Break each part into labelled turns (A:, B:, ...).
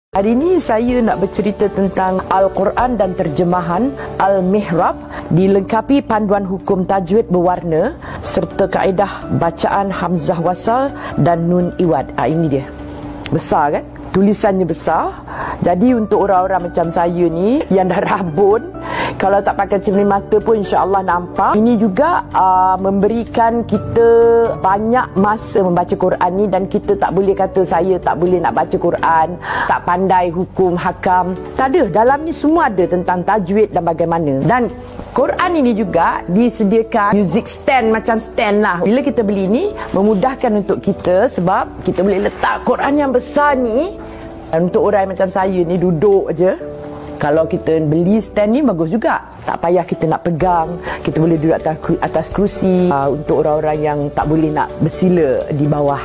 A: Hari ini saya nak bercerita tentang Al-Quran dan terjemahan Al-Mihrab, dilengkapi panduan hukum tajwid berwarna serta kaedah bacaan hamzah wasal dan nun iwad. Ini dia. Besar kan? Tulisannya besar. Jadi untuk orang-orang macam saya ni yang dah rabun, kalau tak pakai cermin mata pun insya-Allah nampak. Ini juga memberikan kita banyak masa membaca Quran ni, dan kita tak boleh kata saya tak boleh nak baca Quran, tak pandai hukum hakam. Tak ada. Dalam ni semua ada tentang tajwid dan bagaimana. Dan Quran ini juga disediakan music stand, macam stand lah. Bila kita beli ni memudahkan untuk kita, sebab kita boleh letak Quran yang besar ni. Dan untuk orang macam saya ni duduk je, kalau kita beli stand ni bagus juga. Tak payah kita nak pegang, kita boleh duduk atas kerusi. Untuk orang-orang yang tak boleh nak bersila di bawah.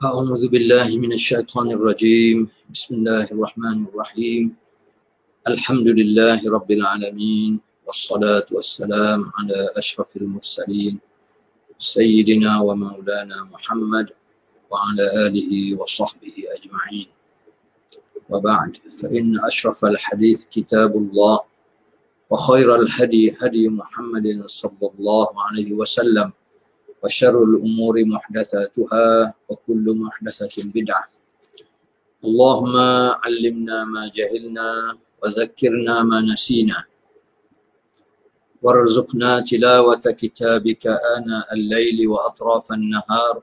B: A'udzu billahi minasyaitonir rajim. Bismillahirrahmanirrahim. Alhamdulillahi rabbil alamin. Wassalatu wassalam ala asyrafil mursalin Sayyidina wa maulana Muhammad wa ala alihi wa sahbihi ajma'in. Wa ba'd, fa inna ashrafal hadith kitabullah wa khairal hadi hadi Muhammadin sallallahu alaihi wasallam wa syarrul umuri muhdatsatuha wa kullu muhdatsatin bid'ah. Allahumma 'allimna ma jahilna wa dhakkirna ma nasina. وارزقنا تلاوة كتابك آناء الليل وأطراف النهار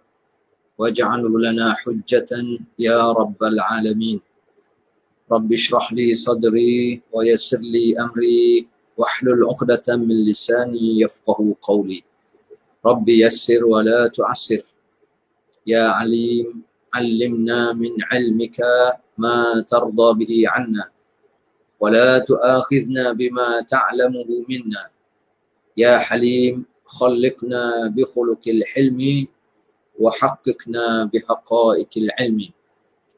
B: واجعله لنا حجة يا رب العالمين. رب اشرح لي صدري ويسر لي أمري واحلل عقدة من لساني يفقه قولي. رب يسر ولا تعسر يا عليم علمنا من علمك ما ترضى به عنا ولا تؤاخذنا بما تعلمه منا. يا حليم خلقنا بخلق الحلم وحققنا بحقائق العلم.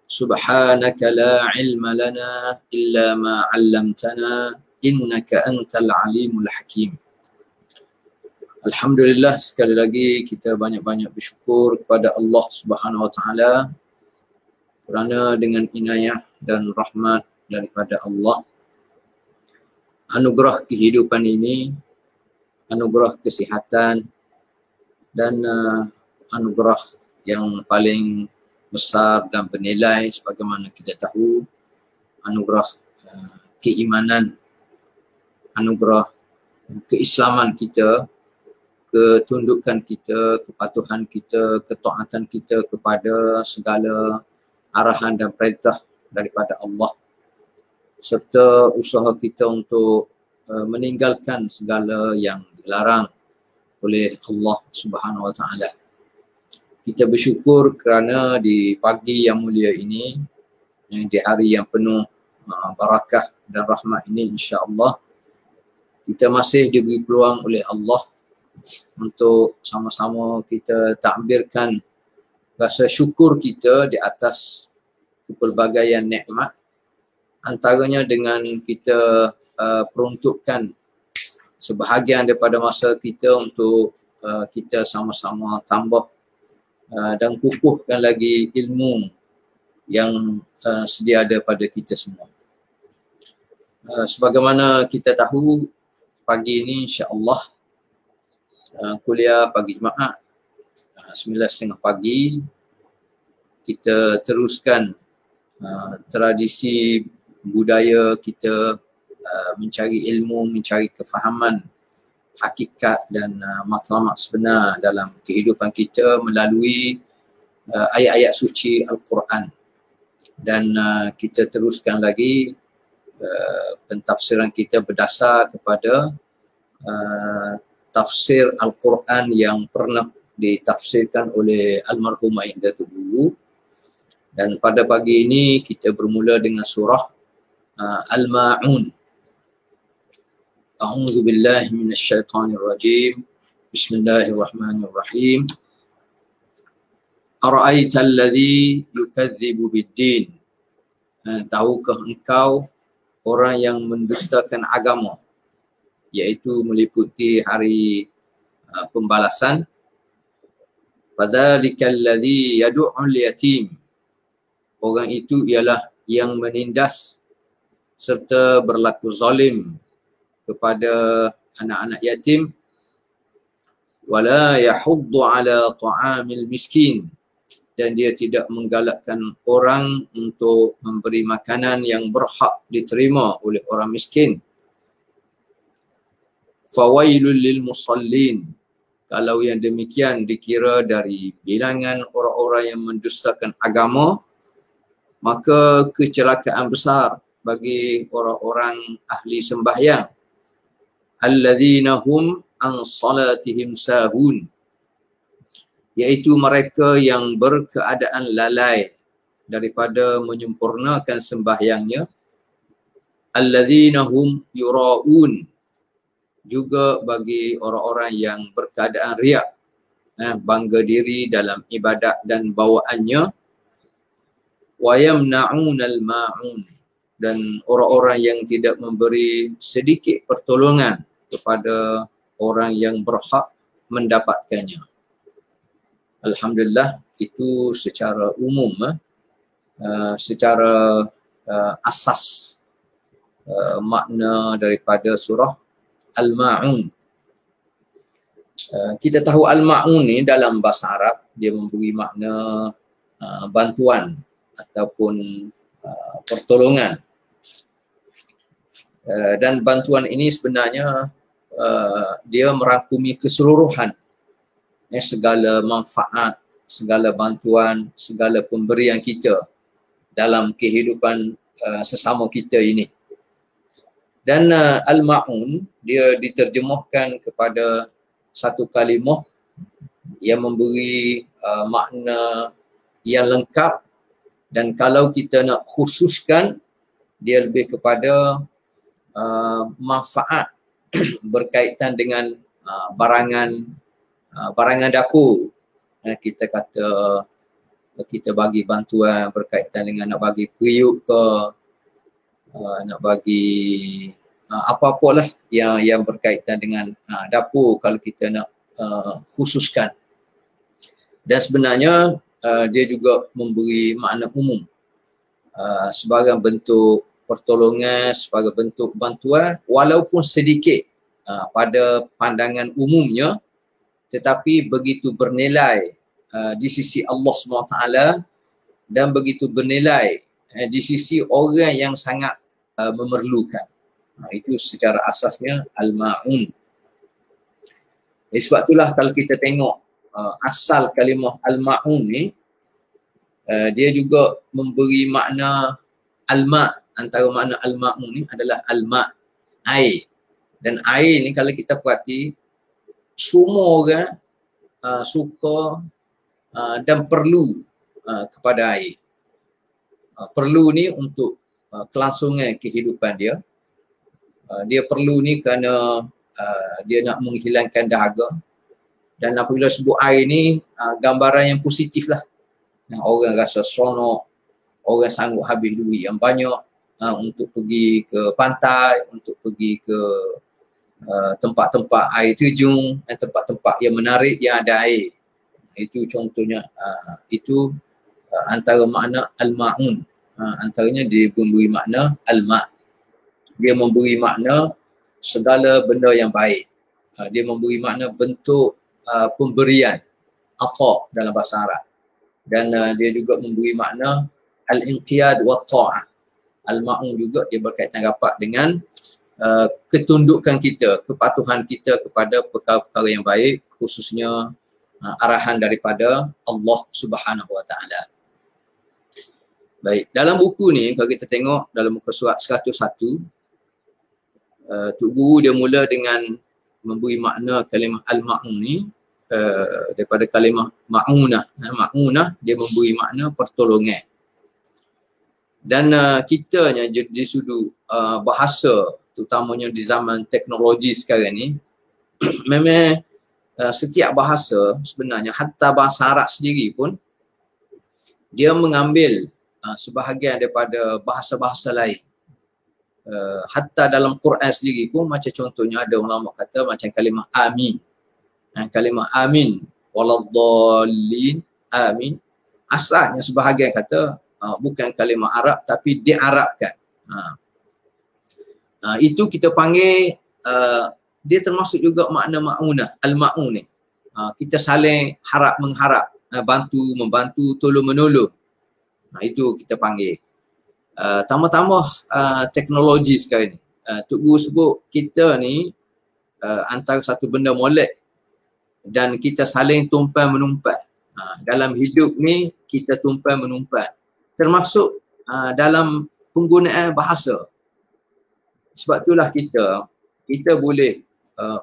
B: سبحانك لا علم لنا إلا ما علمتنا إنك أنت العليم الحكيم. Alhamdulillah, sekali lagi kita banyak-banyak bersyukur kepada Allah Subhanahu Wa Taala kerana dengan inayah dan rahmat daripada Allah, anugerah kehidupan ini, anugerah kesihatan, dan anugerah yang paling besar dan bernilai sebagaimana kita tahu, anugerah keimanan, anugerah keislaman kita, ketundukan kita, kepatuhan kita, ketaatan kita kepada segala arahan dan perintah daripada Allah, serta usaha kita untuk meninggalkan segala yang dilarang oleh Allah Subhanahu Wa Taala. Kita bersyukur kerana di pagi yang mulia ini, di hari yang penuh barakah dan rahmat ini, insya-Allah kita masih diberi peluang oleh Allah untuk sama-sama kita takbirkan rasa syukur kita di atas pelbagaian nikmat, antaranya dengan kita peruntukkan sebahagian daripada masa kita untuk kita sama-sama tambah dan kukuhkan lagi ilmu yang sedia ada pada kita semua. Sebagaimana kita tahu, pagi ini insya-Allah kuliah pagi Jumaat 9.30 pagi, kita teruskan tradisi budaya kita mencari ilmu, mencari kefahaman hakikat dan matlamat sebenar dalam kehidupan kita melalui ayat-ayat suci Al-Quran. Dan kita teruskan lagi pentafsiran kita berdasar kepada tafsir Al-Quran yang pernah ditafsirkan oleh almarhum Aidatul Guru. Dan pada pagi ini kita bermula dengan surah Al-Ma'un. A'udzu billahi minasyaitonir rajim. Bismillahirrahmanirrahim. Ara'aital ladzi yukadzibu bid-din. Tahukah engkau orang yang mendustakan agama, iaitu meliputi hari pembalasan. Fadzalikal ladzi yad'ul yatim. Orang itu ialah yang menindas serta berlaku zalim kepada anak-anak yatim. Wala yahuddu ala ta'amil miskin. Dan dia tidak menggalakkan orang untuk memberi makanan yang berhak diterima oleh orang miskin. Fawailul lil musallin. Kalau yang demikian dikira dari bilangan orang-orang yang mendustakan agama, maka kecelakaan besar bagi orang-orang ahli sembahyang. Alladzina hum an salatihim sahun. Iaitu mereka yang berkeadaan lalai daripada menyempurnakan sembahyangnya. Alladzina hum yura'un. Juga bagi orang-orang yang berkeadaan riak, bangga diri dalam ibadat dan bawaannya. Wa yamna'unal ma'un. Dan orang-orang yang tidak memberi sedikit pertolongan kepada orang yang berhak mendapatkannya. Alhamdulillah, itu secara umum, secara asas makna daripada surah Al-Ma'un. Kita tahu Al-Ma'un ni dalam bahasa Arab dia memberi makna bantuan ataupun pertolongan. Dan bantuan ini sebenarnya dia merangkumi keseluruhan segala manfaat, segala bantuan, segala pemberian kita dalam kehidupan sesama kita ini. Dan Al-Ma'un dia diterjemahkan kepada satu kalimah yang memberi makna yang lengkap, dan kalau kita nak khususkan dia lebih kepada manfaat berkaitan dengan barangan dapur. Kita kata kita bagi bantuan berkaitan dengan nak bagi periuk ke, nak bagi apa-apalah yang berkaitan dengan dapur kalau kita nak khususkan. Dan sebenarnya dia juga memberi makna umum sebagai bentuk pertolongan, sebagai bentuk bantuan walaupun sedikit pada pandangan umumnya, tetapi begitu bernilai di sisi Allah SWT dan begitu bernilai di sisi orang yang sangat memerlukan. Itu secara asasnya Al-Ma'un. Sebab itulah kalau kita tengok asal kalimah Al-Ma'un ni, dia juga memberi makna Al-Ma'. Antara makna Al-Ma'un ni adalah Al-Ma', air. Dan air ni kalau kita perhati, semua orang suka dan perlu kepada air. Perlu ni untuk kelangsungan kehidupan dia. Dia perlu ni kerana dia nak menghilangkan dahaga. Dan apabila sebut air ni, gambaran yang positif lah. Orang rasa seronok, orang sanggup habis duit yang banyak untuk pergi ke pantai, untuk pergi ke tempat-tempat air terjun, tempat-tempat yang menarik yang ada air. Itu contohnya, itu antara makna Al-Ma'un. Antaranya dia memberi makna Al-Ma'. Dia memberi makna segala benda yang baik. Dia memberi makna bentuk pemberian, ata dalam bahasa Arab. Dan dia juga memberi makna al-inqiyad wa ta'ah. Al-Ma'un juga dia berkaitan rapat dengan ketundukan kita, kepatuhan kita kepada perkara-perkara yang baik, khususnya arahan daripada Allah Subhanahu Wa Taala. Baik, dalam buku ni kalau kita tengok dalam muka surat 101, Tuk Guru dia mula dengan memberi makna kalimah Al-Ma'un ni daripada kalimah Ma'unah. Ma'unah dia memberi makna pertolongan. Dan kitanya di sudut bahasa, terutamanya di zaman teknologi sekarang ni, memang setiap bahasa sebenarnya, hatta bahasa Arab sendiri pun dia mengambil sebahagian daripada bahasa-bahasa lain. Hatta dalam Quran sendiri pun, macam contohnya ada ulama kata macam kalimah amin. Kalimah amin, waladdallin, amin. Asalnya sebahagian kata bukan kalimah Arab tapi diarabkan. Itu kita panggil dia termasuk juga makna ma'unah, al-ma'un ni. Kita saling harap mengharap, bantu membantu, tolong menolong. Itu kita panggil. Tambah-tambah teknologi sekarang ni. Tok Guru sebut kita ni antara satu benda molek dan kita saling tumpan menumpan. Dalam hidup ni kita tumpan menumpan. Termasuk dalam penggunaan bahasa. Sebab itulah kita boleh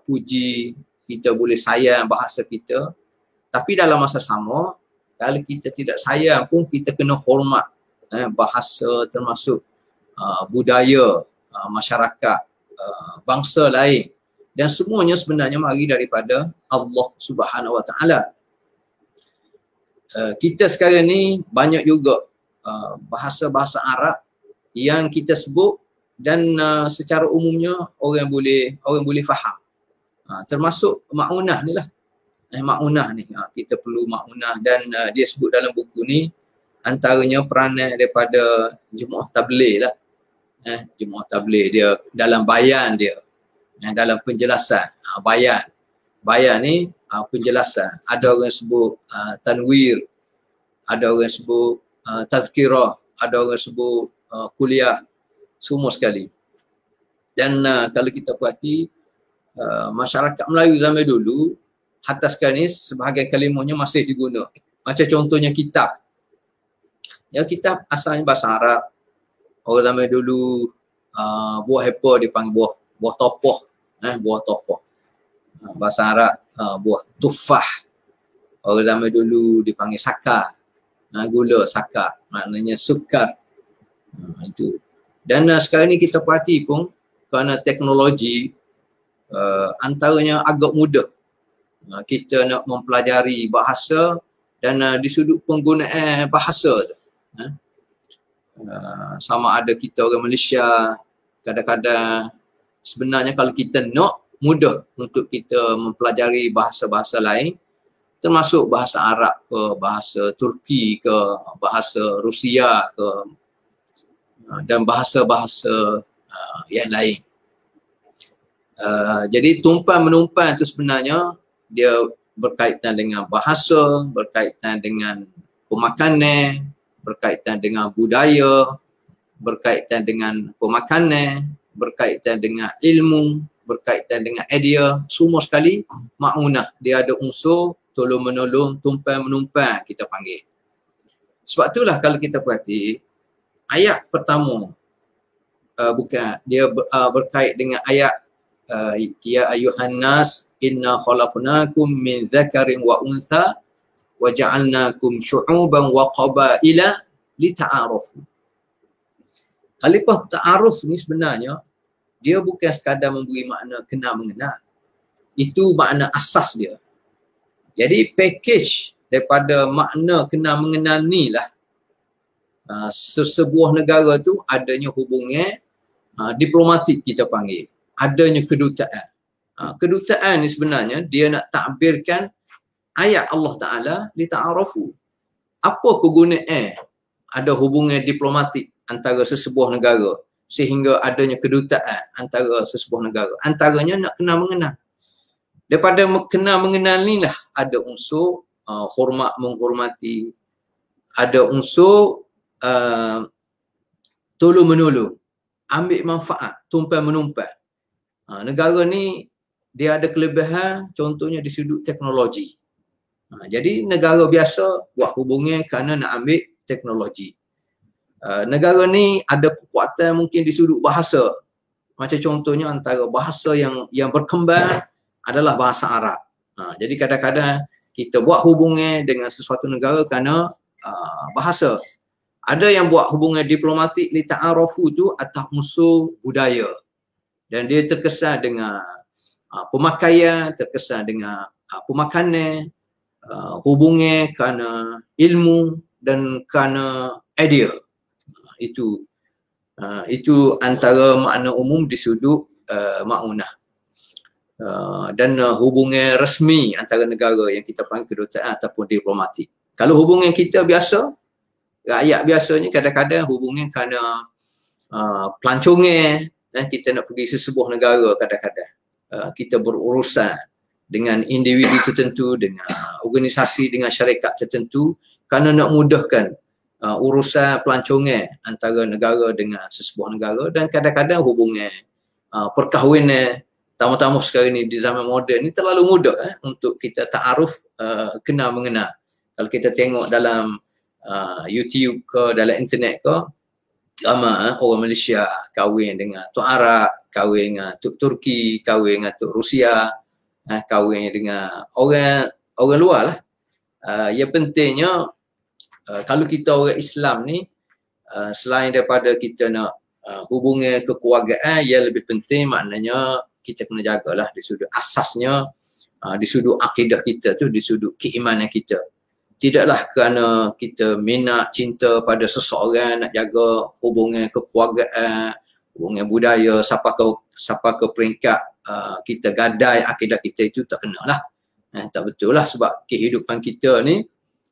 B: puji, kita boleh sayang bahasa kita. Tapi dalam masa sama, kalau kita tidak sayang pun kita kena hormat bahasa, termasuk budaya masyarakat bangsa lain. Dan semuanya sebenarnya mari daripada Allah Subhanahu Wa Taala. Kita sekarang ni banyak juga bahasa-bahasa Arab yang kita sebut dan secara umumnya orang boleh faham. Termasuk ma'unah ni lah. Ma'unah ni, kita perlu ma'unah dan dia sebut dalam buku ni antaranya peranan daripada Jemaah Tabligh lah. Jemaah Tabligh dia dalam bayan dia. Dalam penjelasan, bayan ni penjelasan. Ada orang sebut tanwir, ada orang sebut tazkirah, ada orang sebut kuliah, semua sekali. Dan kalau kita perhati masyarakat Melayu zaman dulu, hatta sekarang ni sebahagian kalimahnya masih diguna. Macam contohnya kitab. Ya, kitab asalnya bahasa Arab. Orang zaman dulu buah apple dipanggil buah topoh. Buah topoh. Bahasa Arab buah tufah. Orang zaman dulu dipanggil sakar. Gula sakar. Maknanya sukar. Itu. Dan sekarang ni kita perhati pun kerana teknologi antaranya agak mudah. Kita nak mempelajari bahasa dan di sudut penggunaan bahasa tu. Sama ada kita orang Malaysia, kadang-kadang sebenarnya kalau kita nak, mudah untuk kita mempelajari bahasa-bahasa lain, termasuk bahasa Arab ke, bahasa Turki ke, bahasa Rusia ke, dan bahasa-bahasa yang lain. Jadi tumpan menumpan itu sebenarnya dia berkaitan dengan bahasa, berkaitan dengan pemakanan, berkaitan dengan budaya, berkaitan dengan pemakanan, berkaitan dengan ilmu, berkaitan dengan idea, semua sekali ma'unah. Dia ada unsur tolong menolong, tumpan menumpan kita panggil. Sebab itulah kalau kita perhati ayat pertama dia berkait dengan ayat ya ayuhan nas inna khalaqnakum min dzakarin wa untha wa ja'alnakum syu'uban wa qabaila lita'arafu. Kalimah ta'aruf ni sebenarnya dia bukan sekadar memberi makna kenal mengenal. Itu makna asas dia. Jadi package daripada makna kenal mengenal ni lah sebuah negara tu adanya hubungan diplomatik kita panggil. Adanya kedutaan. Kedutaan ni sebenarnya dia nak takbirkan ayat Allah Ta'ala lita'arafu. Apa kegunaan ada hubungan diplomatik antara sesebuah negara sehingga adanya kedutaan antara sesebuah negara? Antaranya nak kenal mengenal. Daripada kenal mengenal ni lah ada unsur hormat menghormati, ada unsur tolong menolong, ambil manfaat, tumpan menumpan. Negara ni dia ada kelebihan contohnya di sudut teknologi. Jadi negara biasa buat hubungan kerana nak ambil teknologi. Negara ni ada kekuatan mungkin di sudut bahasa. Macam contohnya antara bahasa yang berkembang adalah bahasa Arab. Jadi kadang-kadang kita buat hubungan dengan sesuatu negara kerana bahasa. Ada yang buat hubungan diplomatik li ta'arafu tu atas unsur budaya. Dan dia terkesan dengan pemakaian, terkesan dengan pemakanan, hubungan kerana ilmu dan kerana idea. Itu antara makna umum di sudut ma'unah. dan hubungan resmi antara negara yang kita panggil kedutaan ataupun diplomatik. Kalau hubungan kita biasa, rakyat biasanya kadang-kadang hubungan kerana pelancongan, kita nak pergi sesebuah negara kadang-kadang. Kita berurusan dengan individu tertentu, dengan organisasi, dengan syarikat tertentu kerana nak mudahkan urusan pelancongan antara negara dengan sesebuah negara, dan kadang-kadang hubungan perkahwinan, tamu-tamu sekarang ni di zaman moden ni terlalu mudah untuk kita ta'aruf, kenal mengenal. Kalau kita tengok dalam YouTube ke, dalam internet ke, ramai orang Malaysia kahwin dengan Tok Arab, kahwin dengan Tok Turki, kahwin dengan Tok Rusia, kahwin dengan orang luar lah. Yang pentingnya kalau kita orang Islam ni, selain daripada kita nak hubungan kekeluargaan, yang lebih penting maknanya kita kena jagalah di sudut asasnya, di sudut akidah kita tu, di sudut keimanan kita. Tidaklah kerana kita minat cinta pada seseorang nak jaga hubungan kekeluargaan, hubungan budaya sampai ke peringkat kita gadai akidah kita, itu tak kena lah. Tak betul lah, sebab kehidupan kita ni,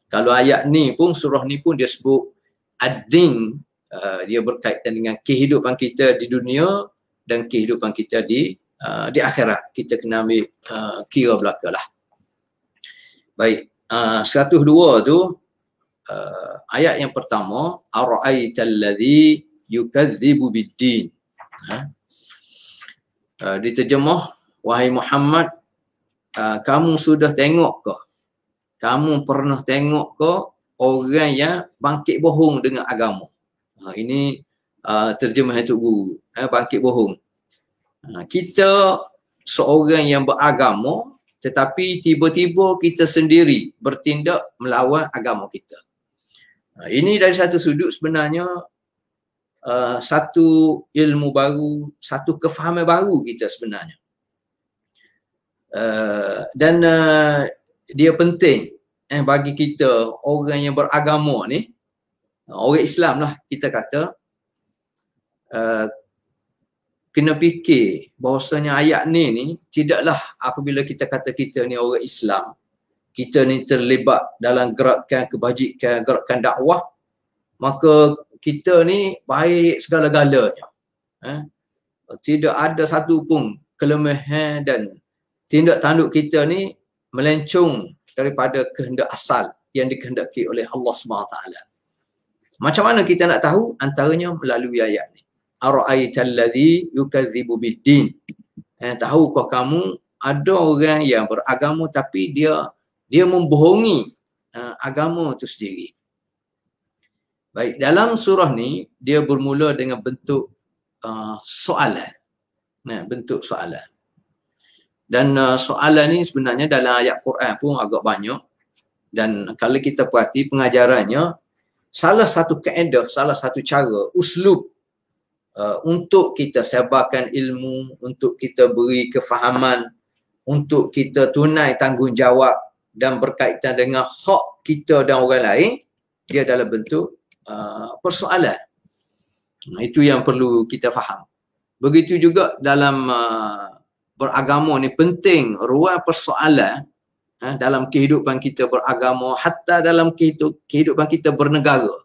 B: kalau ayat ni pun, surah ni pun dia sebut ad-din, dia berkaitan dengan kehidupan kita di dunia dan kehidupan kita di akhirat. Kita kena ambil kira belaka lah. Baik, 102 tu ayat yang pertama, ara'aital ladzi yukadzibu bid-din. Diterjemah, wahai Muhammad, kamu sudah tengok ke? Kamu pernah tengok ke orang yang bangkit bohong dengan agama? Ini terjemah Tok Guru, bangkit bohong. Kita seorang yang beragama, tetapi tiba-tiba kita sendiri bertindak melawan agama kita. Ini dari satu sudut sebenarnya satu ilmu baru, satu kefahaman baru kita sebenarnya. Dan dia penting bagi kita orang yang beragama ni, orang Islam lah kita kata, kena fikir bahawasanya ayat ni tidaklah apabila kita kata kita ni orang Islam, kita ni terlibat dalam gerakan kebajikan, gerakan dakwah, maka kita ni baik segala-galanya. Tidak ada satu pun kelemahan dan tindak tanduk kita ni melencong daripada kehendak asal yang dikehendaki oleh Allah SWT. Macam mana kita nak tahu? Antaranya melalui ayat ni. Ara'aital ladzi yukadzibu bid-din. Tahukah kamu ada orang yang beragama tapi dia membohongi agama itu sendiri. Baik, dalam surah ni dia bermula dengan bentuk soalan. Bentuk soalan. Dan soalan ni sebenarnya dalam ayat Quran pun agak banyak. Dan kalau kita perhati pengajarannya, salah satu kaedah, salah satu cara, uslub untuk kita sebarkan ilmu, untuk kita beri kefahaman, untuk kita tunai tanggungjawab dan berkaitan dengan hak kita dan orang lain, dia dalam bentuk persoalan. Itu yang perlu kita faham. Begitu juga dalam beragama ni penting ruang persoalan dalam kehidupan kita beragama, hatta dalam kehidupan kita bernegara.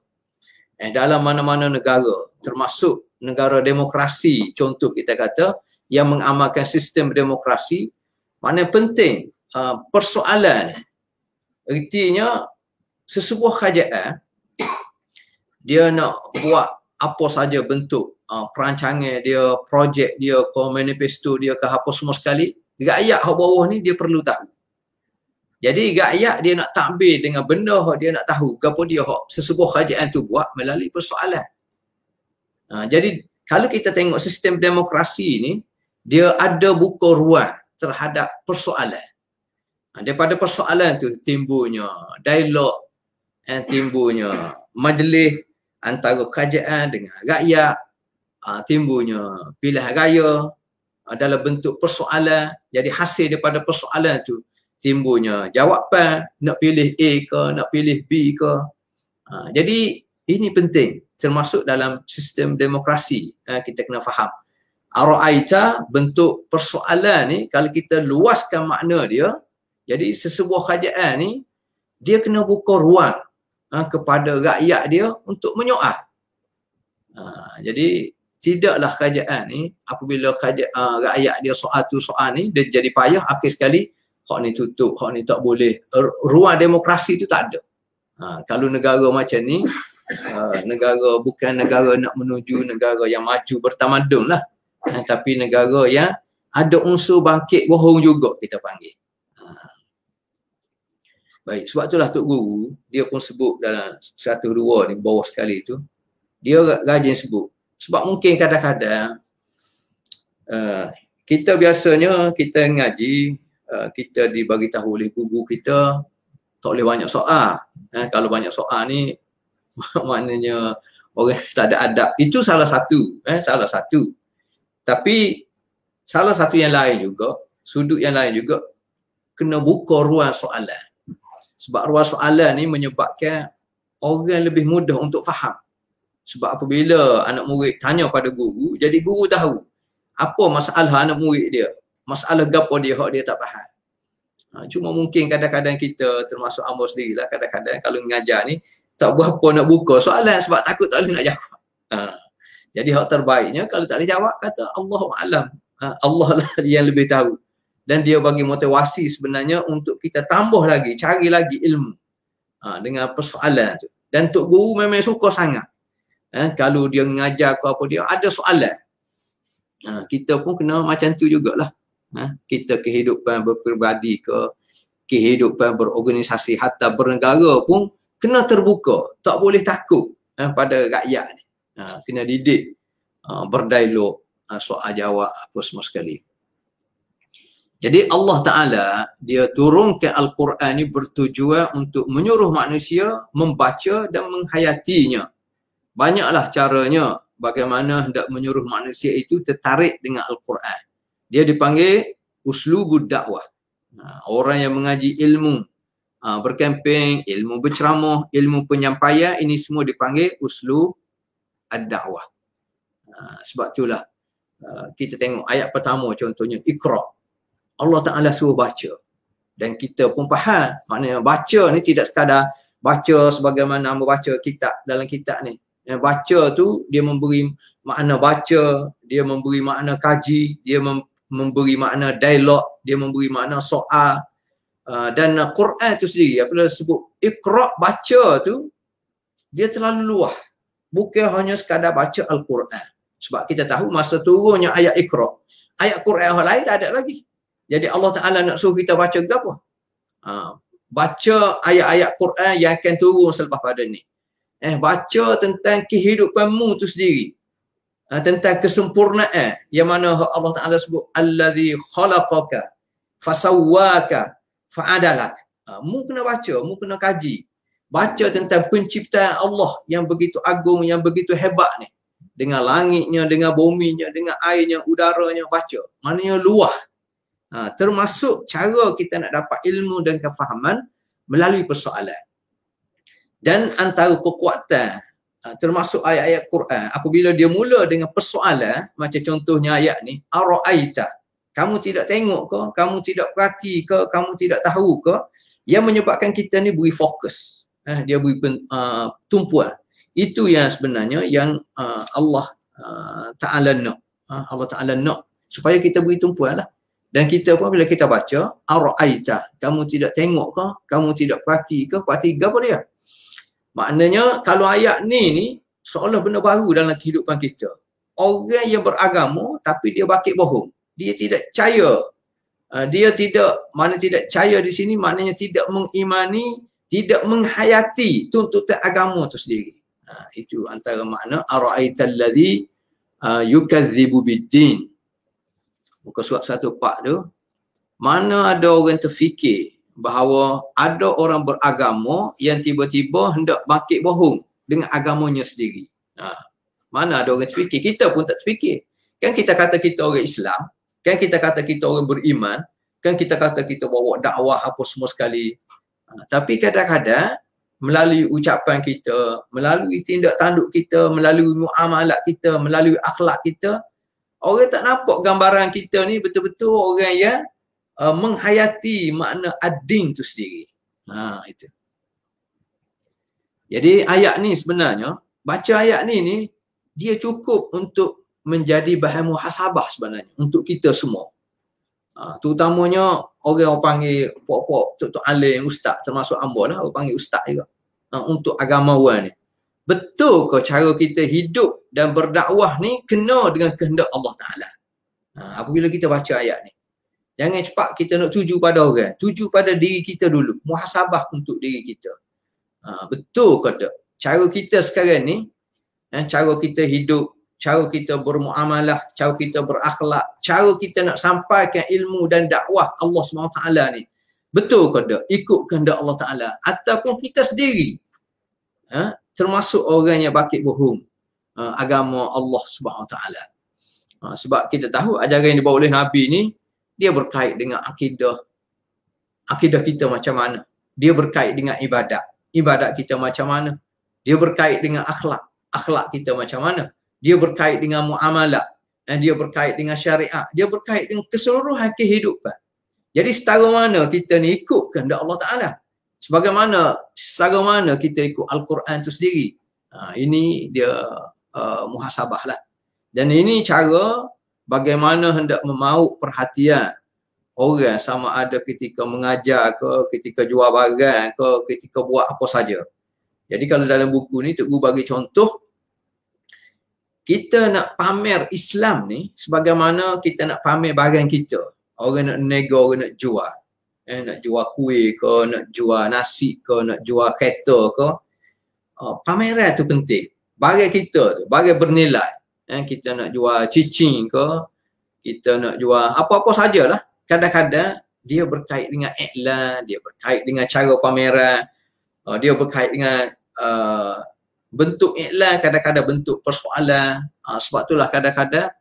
B: Dalam mana-mana negara, termasuk negara demokrasi, contoh kita kata, yang mengamalkan sistem demokrasi, mana penting persoalan. Artinya, sesebuah kerajaan, dia nak buat apa saja bentuk perancangan dia, projek dia, manifesto dia ke apa semua sekali, rakyat hak bawah ni dia perlu tahu. Jadi rakyat dia nak takbir dengan benda dia nak tahu apa dia hak sesebuah kerajaan tu buat melalui persoalan. Jadi kalau kita tengok sistem demokrasi ni, dia ada buka ruang terhadap persoalan. Daripada persoalan tu timbulnya dialog, timbulnya majlis antara kerajaan dengan rakyat, timbulnya pilihan raya dalam bentuk persoalan. Jadi hasil daripada persoalan tu timbulnya jawapan, nak pilih A ke, nak pilih B ke. Jadi ini penting, termasuk dalam sistem demokrasi. Kita kena faham. Ara'aita, bentuk persoalan ni kalau kita luaskan makna dia, jadi sesebuah kerajaan ni dia kena buka ruang kepada rakyat dia untuk menyoal. Jadi tidaklah kerajaan ni apabila rakyat dia soal tu soal ni dia jadi payah, akhir sekali hak ni tutup, hak ni tak boleh. Ruang demokrasi tu tak ada. Kalau negara macam ni negara bukan negara nak menuju negara yang maju bertamadun lah, tapi negara yang ada unsur bangkit bohong juga kita panggil. Baik, sebab itulah Tok Guru dia pun sebut dalam 102 ni bawah sekali tu, dia rajin sebut. Sebab mungkin kadang-kadang kita biasanya kita ngaji, kita dibagi tahu oleh guru kita tak boleh banyak soal. Kalau banyak soal ni maknanya orang tak ada adab. Itu salah satu, salah satu. Tapi salah satu yang lain juga, sudut yang lain juga, kena buka ruang soalan. Sebab ruang soalan ni menyebabkan orang lebih mudah untuk faham. Sebab apabila anak murid tanya pada guru, jadi guru tahu apa masalah anak murid dia, masalah gapo dia, hak dia tak faham. Cuma mungkin kadang-kadang kita termasuk hamba sendirilah, kadang-kadang kalau mengajar ni tak berapa nak buka soalan sebab takut tak boleh nak jawab. Jadi hak terbaiknya kalau tak boleh jawab kata Allahu'alam. Allah lah yang lebih tahu. Dan dia bagi motivasi sebenarnya untuk kita tambah lagi, cari lagi ilmu dengan persoalan tu. Dan Tok Guru memang suka sangat. Kalau dia mengajar ke apa dia ada soalan. Kita pun kena macam tu jugalah. Kita kehidupan berperibadi ke, kehidupan berorganisasi, hatta bernegara pun kena terbuka. Tak boleh takut pada rakyat ni. Kena didik berdialog, soal jawab apa semua sekali. Jadi Allah Ta'ala dia turunkan Al-Quran ni bertujuan untuk menyuruh manusia membaca dan menghayatinya. Banyaklah caranya bagaimana hendak menyuruh manusia itu tertarik dengan Al-Quran. Dia dipanggil uslubud dakwah. Orang yang mengaji ilmu, berkemping, ilmu berceramah, ilmu penyampaian, ini semua dipanggil uslub ad-dakwah. Sebab itulah kita tengok ayat pertama contohnya Iqra. Allah Ta'ala suruh baca. Dan kita pun faham, maknanya baca ni tidak sekadar baca sebagaimana membaca kitab dalam kitab ni. Baca tu dia memberi makna baca, dia memberi makna kaji, dia memberi makna dialog, dia memberi makna soal. Dan Quran tu sendiri, apabila sebut Iqra, baca tu, dia terlalu luas. Bukan hanya sekadar baca Al-Quran. Sebab kita tahu masa turunnya ayat Iqra, ayat Quran yang lain tak ada lagi. Jadi Allah Ta'ala nak suruh kita baca ke apa? Baca ayat-ayat Quran yang akan turun selepas pada ni. Baca tentang kehidupanmu tu sendiri. Tentang kesempurnaan. Yang mana Allah Ta'ala sebut, Allazi khalaqaka fasawwaka fa'adalak. Mu kena baca, mu kena kaji. Baca tentang penciptaan Allah yang begitu agung, yang begitu hebat ni. Dengan langitnya, dengan buminya, dengan airnya, udaranya, baca. Maknanya luah. Termasuk cara kita nak dapat ilmu dan kefahaman melalui persoalan. Dan antara kekuatan termasuk ayat-ayat Quran apabila dia mula dengan persoalan, macam contohnya ayat ni, ara'aita, kamu tidak tengok ke, kamu tidak perhati ke, kamu tidak tahu ke, yang menyebabkan kita ni beri fokus, dia beri tumpuan. Itu yang sebenarnya yang Allah Ta'ala nak. Allah Ta'ala nak supaya kita beri tumpuan lah. Dan kita pun bila kita baca, ara'aita, kamu tidak tengok ke, kamu tidak perhati ke, perhati apa dia? Maknanya kalau ayat ni seolah benda baru dalam kehidupan kita. Orang yang beragama tapi dia bakit bohong. Dia tidak percaya. Dia tidak, mana tidak percaya di sini maknanya tidak mengimani, tidak menghayati tuntutan agama itu sendiri. Itu antara makna ara'aita alladhi yukadzibu biddin. Muka surat 104 tu, mana ada orang terfikir bahawa ada orang beragama yang tiba-tiba hendak bangkit bohong dengan agamanya sendiri. Mana ada orang terfikir? Kita pun tak terfikir. Kan kita kata kita orang Islam, kan kita kata kita orang beriman, kan kita kata kita bawa dakwah apa semua sekali. Tapi kadang-kadang melalui ucapan kita, melalui tindak tanduk kita, melalui muamalat kita, melalui akhlak kita, Orang tak nampak gambaran kita ni betul-betul orang yang menghayati makna ad-din tu sendiri. Itu. Jadi ayat ni sebenarnya, baca ayat ni dia cukup untuk menjadi bahan muhasabah sebenarnya untuk kita semua. Terutamanya orang panggil puak-puak, tok-tok alim, ustaz, termasuk hamba lah, orang panggil ustaz juga. Untuk agamawan ni. Betul ke cara kita hidup dan berdakwah ni kena dengan kehendak Allah Ta'ala? Apabila kita baca ayat ni. Jangan cepat kita nak tuju pada orang. Tuju pada diri kita dulu. Muhasabah untuk diri kita. Betul ke tak? Cara kita sekarang ni, cara kita hidup, cara kita bermuamalah, cara kita berakhlak, cara kita nak sampaikan ilmu dan dakwah Allah SWT ni, betul ke tak? Ikut kehendak Allah Ta'ala. Ataupun kita sendiri termasuk orang yang bakit bohong agama Allah SWT. Sebab kita tahu ajaran yang dibawa oleh Nabi ni, dia berkait dengan akidah kita macam mana. Dia berkait dengan ibadat kita macam mana. Dia berkait dengan akhlak kita macam mana. Dia berkait dengan muamalah. Dia berkait dengan syariat. Dia berkait dengan keseluruhan kehidupan. Jadi setara mana kita ni ikut kehendak Allah Ta'ala. Setara mana kita ikut Al-Quran tu sendiri. Ini dia muhasabah lah. Dan ini cara bagaimana hendak memauk perhatian orang, sama ada ketika mengajar ke, ketika jual barang ke, ketika buat apa saja. Jadi kalau dalam buku ni Tok Guru bagi contoh, kita nak pamer Islam ni sebagaimana kita nak pamer barang kita. Orang nak nego, orang nak jual. Nak jual kuih ke, nak jual nasi ke, nak jual kereta ke. Pameran tu penting. Barang kita tu, barang bernilai. Kita nak jual cicing ke, kita nak jual apa-apa sajalah. Kadang-kadang dia berkait dengan iklan, dia berkait dengan cara pameran, dia berkait dengan bentuk iklan, kadang-kadang bentuk persoalan. Sebab itulah kadang-kadang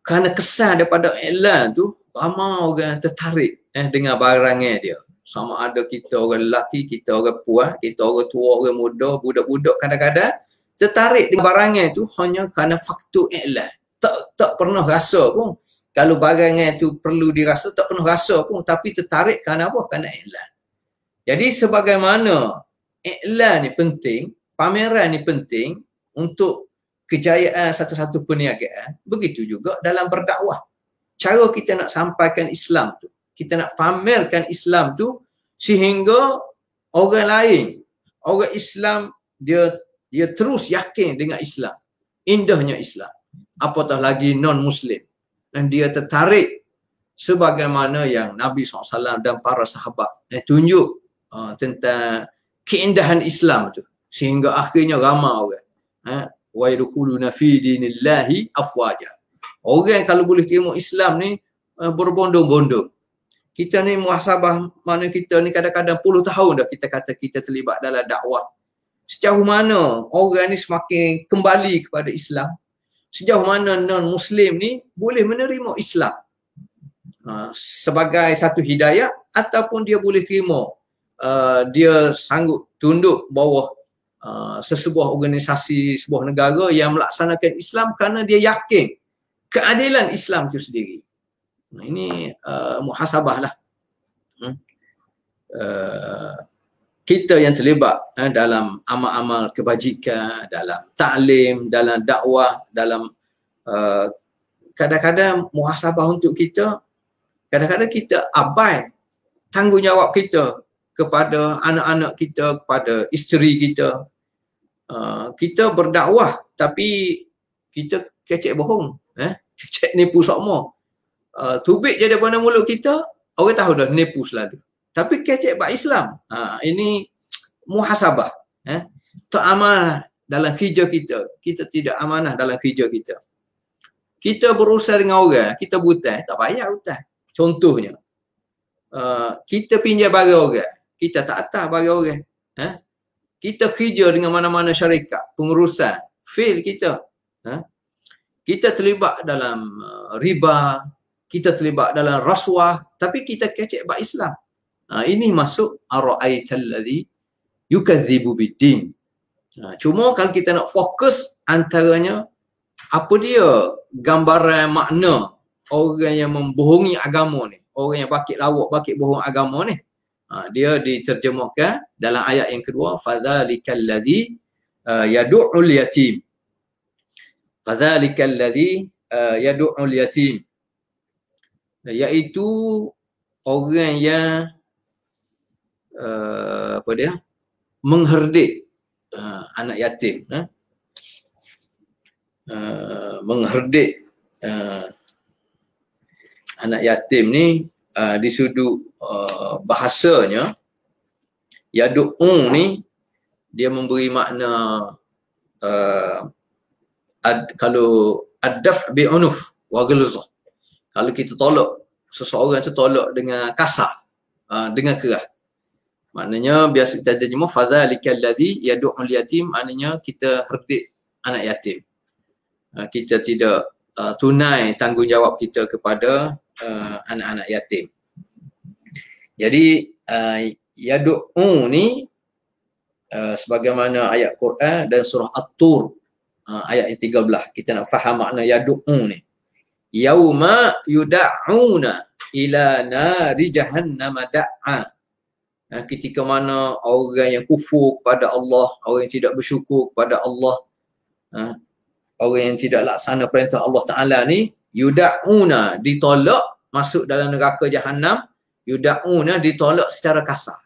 B: kerana kesan daripada iklan tu, ramai orang tertarik dengan barangnya dia. Sama ada kita orang lelaki, kita orang puan, kita orang tua, orang muda, budak-budak kadang-kadang tertarik dengan barangnya tu hanya kerana faktor iklan. Tak pernah rasa pun kalau barangnya tu perlu dirasa, tak pernah rasa pun, tapi tertarik kerana apa? Kerana iklan. Jadi sebagaimana iklan ni penting, pameran ni penting untuk kejayaan satu-satu perniagaan, begitu juga dalam berdakwah. Cara kita nak sampaikan Islam tu, kita nak pamerkan Islam tu sehingga orang lain, orang Islam dia terus yakin dengan Islam, indahnya Islam. Apatah lagi non-Muslim. Dan dia tertarik sebagaimana yang Nabi SAW dan para sahabat tunjuk tentang keindahan Islam tu. Sehingga akhirnya ramai orang. Wa yadkhuluna fi dinillahi afwaja. Orang kalau boleh terima Islam ni berbondong-bondong. Kita ni muhasabah mana kita ni kadang-kadang puluh tahun dah kita kata kita terlibat dalam dakwah. Sejauh mana orang ni semakin kembali kepada Islam. Sejauh mana non-Muslim ni boleh menerima Islam sebagai satu hidayah, ataupun dia boleh terima dia sanggup tunduk bawah sesebuah organisasi, sebuah negara yang melaksanakan Islam kerana dia yakin keadilan Islam itu sendiri. Ini muhasabah lah. Kita yang terlibat dalam amal-amal kebajikan, dalam taklim, dalam dakwah, dalam kadang-kadang muhasabah untuk kita, kadang-kadang kita abai tanggungjawab kita kepada anak-anak kita, kepada isteri kita. Kita berdakwah tapi kita kecek bohong, kecek nipu semua. Tubik je daripada mulut kita, orang tahu dah nipu selalu. Tapi kecek bak Islam. Ini muhasabah. Tak amanah dalam kerja kita. Kita tidak amanah dalam kerja kita. Kita berusaha dengan orang, kita hutang, tak payah hutang. Contohnya, kita pinjam barang orang, kita tak atas barang orang. Kita kerja dengan mana-mana syarikat, pengurusan, fail kita. Kita terlibat dalam riba, kita terlibat dalam rasuah, tapi kita kecek bak Islam. Ini masuk ara'aital ladzi yukadzibu biddin. Cuma kalau kita nak fokus antaranya apa dia gambaran makna orang yang membohongi agama ni, orang yang bakit lawak, bakit bohong agama ni? Dia diterjemahkan dalam ayat yang kedua, fadzalikal ladzi yad'ul yatim. Fadzalikal ladzi yad'ul yatim, iaitu orang yang apa dia, mengherdik anak yatim, mengherdik anak yatim ni di sudut bahasanya, yad'u ni dia memberi makna kalau ad-daf' bi'unuf wa ghilzah, kalau kita tolak seseorang tu, tolak dengan kasar, dengan keras. Maknanya biasa kita terjemah fadzalikal ladzi yad'ul yatim, maknanya kita herdik anak yatim. Kita tidak tunai tanggungjawab kita kepada anak-anak yatim. Jadi yad'u ni sebagaimana ayat Quran dan surah At-Tur ayat yang 13, kita nak faham makna yad'u ni. Yauma yud'auna ila nari jahannam da'a. Ketika mana orang yang kufur kepada Allah, orang yang tidak bersyukur kepada Allah, orang yang tidak laksana perintah Allah Ta'ala ni, yud'auna, ditolak masuk dalam neraka jahannam. Yud'auna ditolak secara kasar,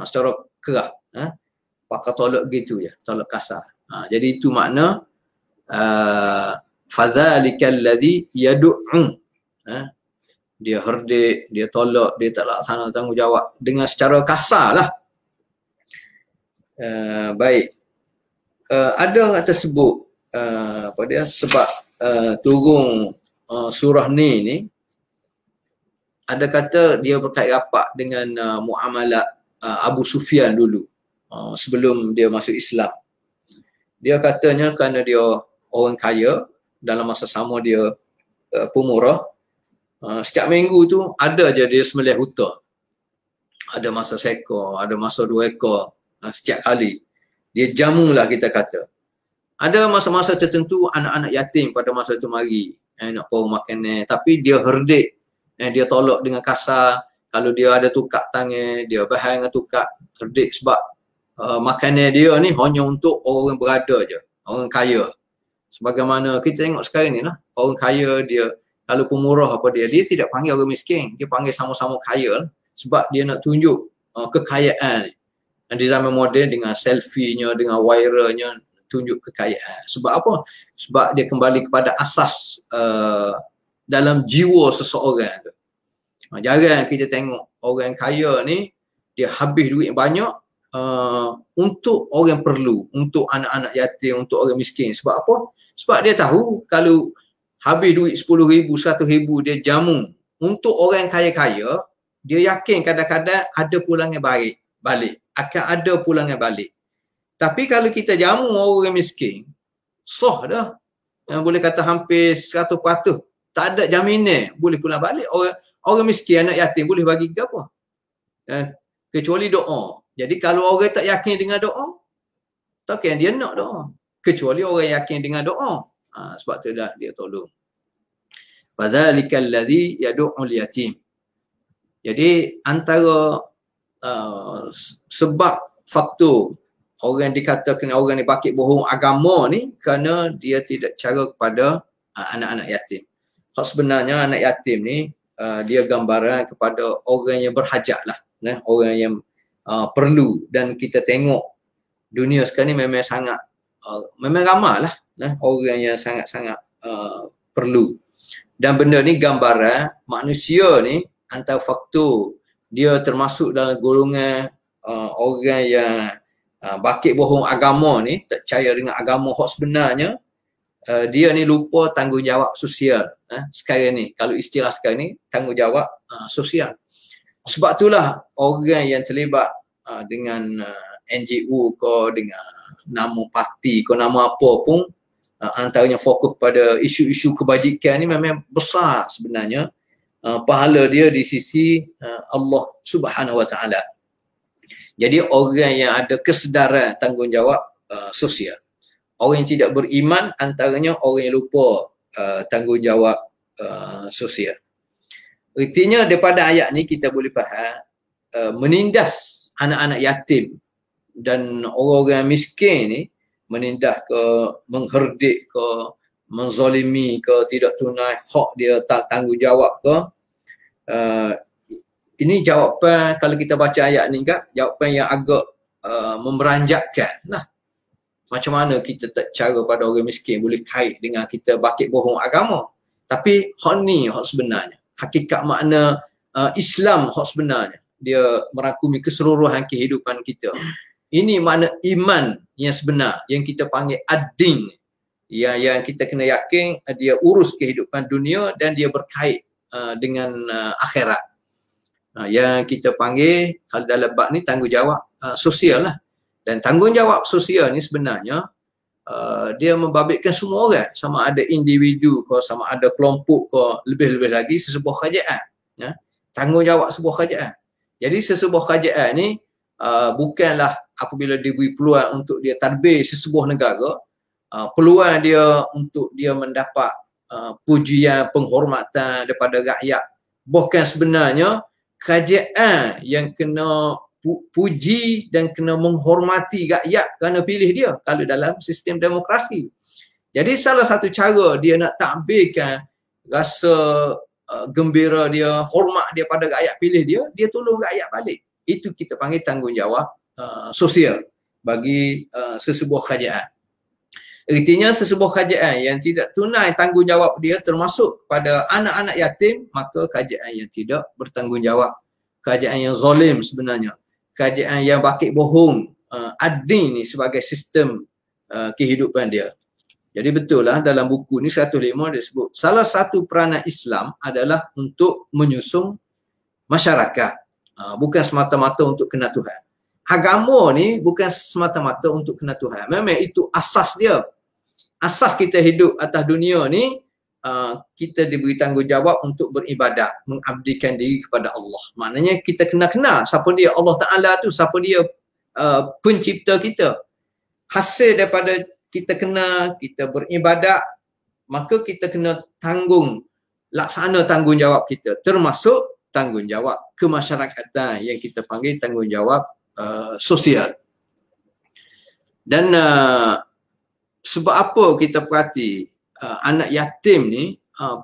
B: secara keras, pakai tolak gitu ya, tolak kasar. Jadi itu makna fadzalikal ladzi yad'u, dia herdik, dia tolak, dia tak laksana tanggungjawab dengan secara kasar lah. Baik, ada orang tersebut apa dia, sebab turun surah ni ada kata dia berkait rapat dengan muamalat Abu Sufyan dulu, sebelum dia masuk Islam. Dia katanya kerana dia orang kaya, dalam masa sama dia pemurah, setiap minggu tu ada je dia sembelih unta. Ada masa seekor, ada masa 2 ekor, setiap kali. Dia jamu lah kita kata. Ada masa-masa tertentu anak-anak yatim pada masa tu mari nak bawa makanan, tapi dia herdik, dia tolak dengan kasar. Kalau dia ada tukar tangan, dia bahang dengan tukar, herdik sebab makanan dia ni hanya untuk orang berada je, orang kaya. Sebagaimana kita tengok sekarang ni lah, orang kaya dia, kalau pemurah apa dia tidak panggil orang miskin, dia panggil sama-sama kaya lah, sebab dia nak tunjuk kekayaan. Di zaman moden dengan selfie-nya, dengan viralnya, tunjuk kekayaan. Sebab apa? Sebab dia kembali kepada asas dalam jiwa seseorang tu. Jarang kita tengok orang kaya ni dia habis duit banyak untuk orang perlu, untuk anak-anak yatim, untuk orang miskin. Sebab apa? Sebab dia tahu kalau habis duit 10,000, 100,000 dia jamu untuk orang kaya-kaya, dia yakin kadang-kadang ada pulangan balik. Akan ada pulangan balik. Tapi kalau kita jamu orang miskin, soh dah. Boleh kata hampir 100%. Tak ada jaminan boleh pulang balik. Orang miskin, anak yatim boleh bagi ke apa? Kecuali doa. Jadi kalau orang tak yakin dengan doa, takkan dia nak doa. Kecuali orang yakin dengan doa. Sebab tu dah dia tolong. Fadzalikal ladzi yad'ul yatim. Jadi antara sebab faktor orang dikatakan orang ni bakit bohong agama ni kerana dia tidak cara kepada anak-anak yatim. Kalau sebenarnya anak yatim ni dia gambaran kepada orang yang berhajat lah, orang yang perlu. Dan kita tengok dunia sekarang ni memang sangat memang ramai lah orang yang sangat-sangat perlu. Dan benda ni gambaran manusia ni antara faktor dia termasuk dalam golongan orang yang bakit bohong agama ni, tak percaya dengan agama hak sebenarnya. Dia ni lupa tanggungjawab sosial. Sekarang ni, kalau istilah sekarang ni, tanggungjawab sosial. Sebab itulah orang yang terlibat dengan NGO ke, dengan nama parti ke, nama apa pun, antaranya fokus pada isu-isu kebajikan ni memang besar sebenarnya. Pahala dia di sisi Allah Subhanahu Wa Taala. Jadi orang yang ada kesedaran tanggungjawab sosial, orang yang tidak beriman antaranya orang yang lupa tanggungjawab sosial. Artinya daripada ayat ni kita boleh faham menindas anak-anak yatim dan orang-orang miskin ni, menindas ke, mengherdik ke, menzalimi ke, tidak tunai hak dia, tak tanggungjawab ke, ini jawapan kalau kita baca ayat ni kan, jawapan yang agak memberanjakkan lah. Macam mana kita tak cara pada orang miskin boleh kait dengan kita bakit bohong agama. Tapi hak ni hak sebenarnya, hakikat makna Islam hak sebenarnya, dia merangkumi keseluruhan kehidupan kita. Ini makna iman yang sebenar, yang kita panggil ad-din, yang kita kena yakin dia urus kehidupan dunia dan dia berkait dengan akhirat. Yang kita panggil kalau dalam bab ni tanggungjawab sosial lah. Dan tanggungjawab sosial ni sebenarnya dia membabitkan semua orang, sama ada individu ke, sama ada kelompok ke, lebih-lebih lagi sesebuah kerajaan. Tanggungjawab sebuah kerajaan. Jadi sesebuah kerajaan ni bukanlah apabila diberi peluang untuk dia tadbir sesebuah negara, peluang dia untuk dia mendapat pujian, penghormatan daripada rakyat. Bukan sebenarnya kerajaan yang kena puji dan kena menghormati rakyat kerana pilih dia kalau dalam sistem demokrasi. Jadi salah satu cara dia nak takbirkan rasa gembira dia, hormat dia pada rakyat pilih dia, dia tolong rakyat balik. Itu kita panggil tanggungjawab sosial bagi sesebuah kerajaan. Artinya sesebuah kerajaan yang tidak tunai tanggungjawab dia termasuk pada anak-anak yatim, maka kerajaan yang tidak bertanggungjawab, kerajaan yang zalim sebenarnya, kerajaan yang bakit bohong, ad-din ni sebagai sistem kehidupan dia. Jadi betul lah dalam buku ni 105 dia sebut salah satu peranan Islam adalah untuk menyusung masyarakat, bukan semata-mata untuk kena Tuhan. Agama ni bukan semata-mata untuk kena Tuhan. Memang itu asas dia. Asas kita hidup atas dunia ni, kita diberi tanggungjawab untuk beribadat, mengabdikan diri kepada Allah. Maknanya kita kena kenal siapa dia Allah Ta'ala tu, siapa dia pencipta kita. Hasil daripada kita kena, kita beribadat, maka kita kena laksana tanggungjawab kita, termasuk tanggungjawab kemasyarakatan yang kita panggil tanggungjawab sosial. Dan sebab apa kita perhati anak yatim ni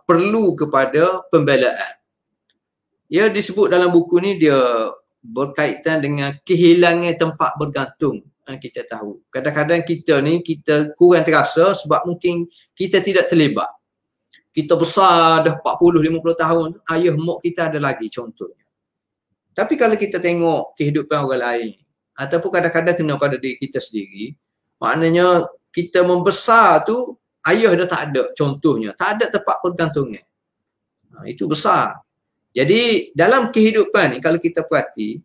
B: perlu kepada pembelaan. Ya, disebut dalam buku ni dia berkaitan dengan kehilangan tempat bergantung. Kita tahu kadang-kadang kita ni kita kurang terasa sebab mungkin kita tidak terlibat. Kita besar dah 40-50 tahun, ayah mak kita ada lagi contohnya. Tapi kalau kita tengok kehidupan orang lain ataupun kadang-kadang kena pada diri kita sendiri, maknanya kita membesar tu ayah dah tak ada contohnya, tak ada tempat pergantungan. Itu besar. Jadi dalam kehidupan ni kalau kita perhati,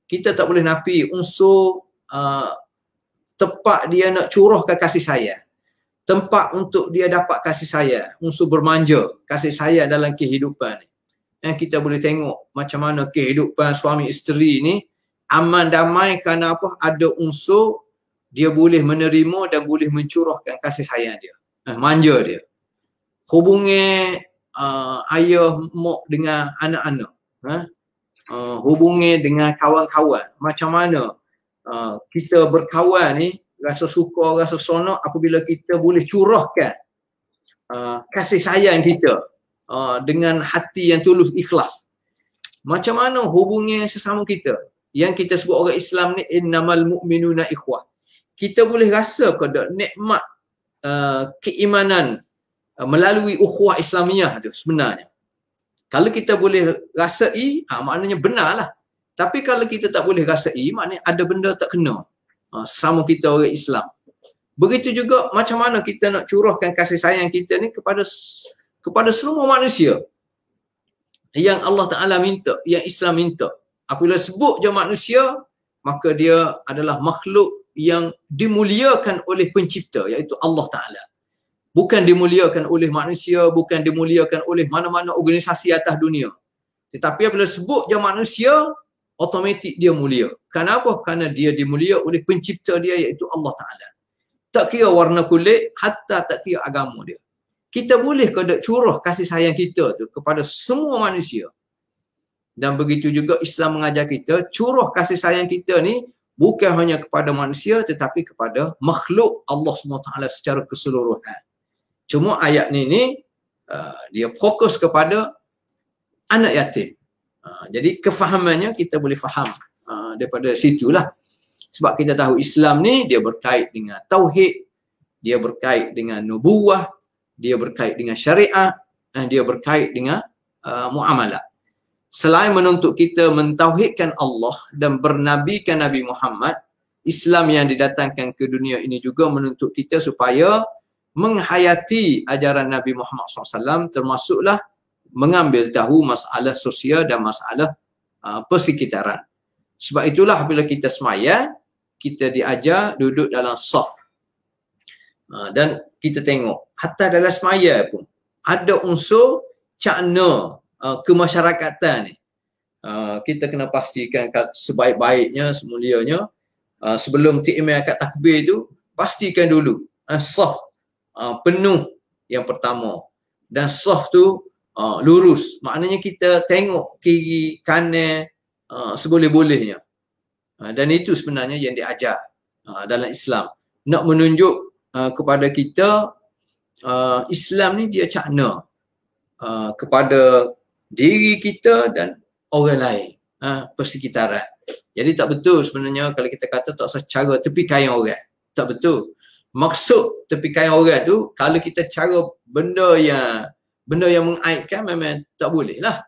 B: kita tak boleh nafi unsur tempat dia nak curahkan kasih sayang, tempat untuk dia dapat kasih sayang, unsur bermanja, kasih sayang dalam kehidupan ni. Kita boleh tengok macam mana kehidupan suami isteri ni aman damai kerana apa? Ada unsur dia boleh menerima dan boleh mencurahkan kasih sayang dia, manja dia. Hubungan ayah mak dengan anak-anak, hubungan dengan kawan-kawan, macam mana kita berkawan ni, rasa suka, rasa seronok apabila kita boleh curahkan kasih sayang kita dengan hati yang tulus ikhlas. Macam mana hubungan sesama kita yang kita sebut orang Islam ni innamal mu'minuna ikhwah. Kita boleh rasa pada nikmat keimanan melalui ukhuwah Islamiah tu sebenarnya. Kalau kita boleh rasai, maknanya benarlah. Tapi kalau kita tak boleh rasai, maknanya ada benda tak kena sama kita orang Islam. Begitu juga macam mana kita nak curahkan kasih sayang kita ni kepada semua manusia yang Allah Ta'ala minta, yang Islam minta. Apabila sebut je manusia, maka dia adalah makhluk yang dimuliakan oleh pencipta, iaitu Allah Ta'ala. Bukan dimuliakan oleh manusia, bukan dimuliakan oleh mana-mana organisasi atas dunia. Tetapi apabila sebut je manusia, automatik dia mulia. Kenapa? Kerana dia dimulia oleh pencipta dia, iaitu Allah Ta'ala. Tak kira warna kulit, hatta tak kira agama dia. Kita boleh curah kasih sayang kita tu kepada semua manusia. Dan begitu juga Islam mengajar kita, curah kasih sayang kita ni bukan hanya kepada manusia tetapi kepada makhluk Allah SWT secara keseluruhan. Cuma ayat ni dia fokus kepada anak yatim. Jadi kefahamannya kita boleh faham daripada situlah. Sebab kita tahu Islam ni dia berkait dengan tauhid, dia berkait dengan nubuwah, dia berkait dengan syariat, dan dia berkait dengan muamalah. Selain menuntut kita mentauhidkan Allah dan bernabikan Nabi Muhammad, Islam yang didatangkan ke dunia ini juga menuntut kita supaya menghayati ajaran Nabi Muhammad SAW, termasuklah mengambil tahu masalah sosial dan masalah persekitaran. Sebab itulah bila kita semaya, kita diajar duduk dalam saf. Dan kita tengok, hatta dalam semaya pun ada unsur cakna kemasyarakatan ni. Kita kena pastikan sebaik-baiknya, semulianya, sebelum tikmil akad takbir tu, pastikan dulu saf penuh yang pertama. Dan saf tu lurus. Maknanya kita tengok kiri, kanan seboleh-bolehnya. Dan itu sebenarnya yang diajar dalam Islam. Nak menunjuk kepada kita Islam ni dia cakna kepada diri kita dan orang lain, persekitaran. Jadi tak betul sebenarnya kalau kita kata tak secara tepi kain orang. Tak betul. Maksud tepi kain orang tu, kalau kita cara benda yang mengaibkan, memang tak boleh lah.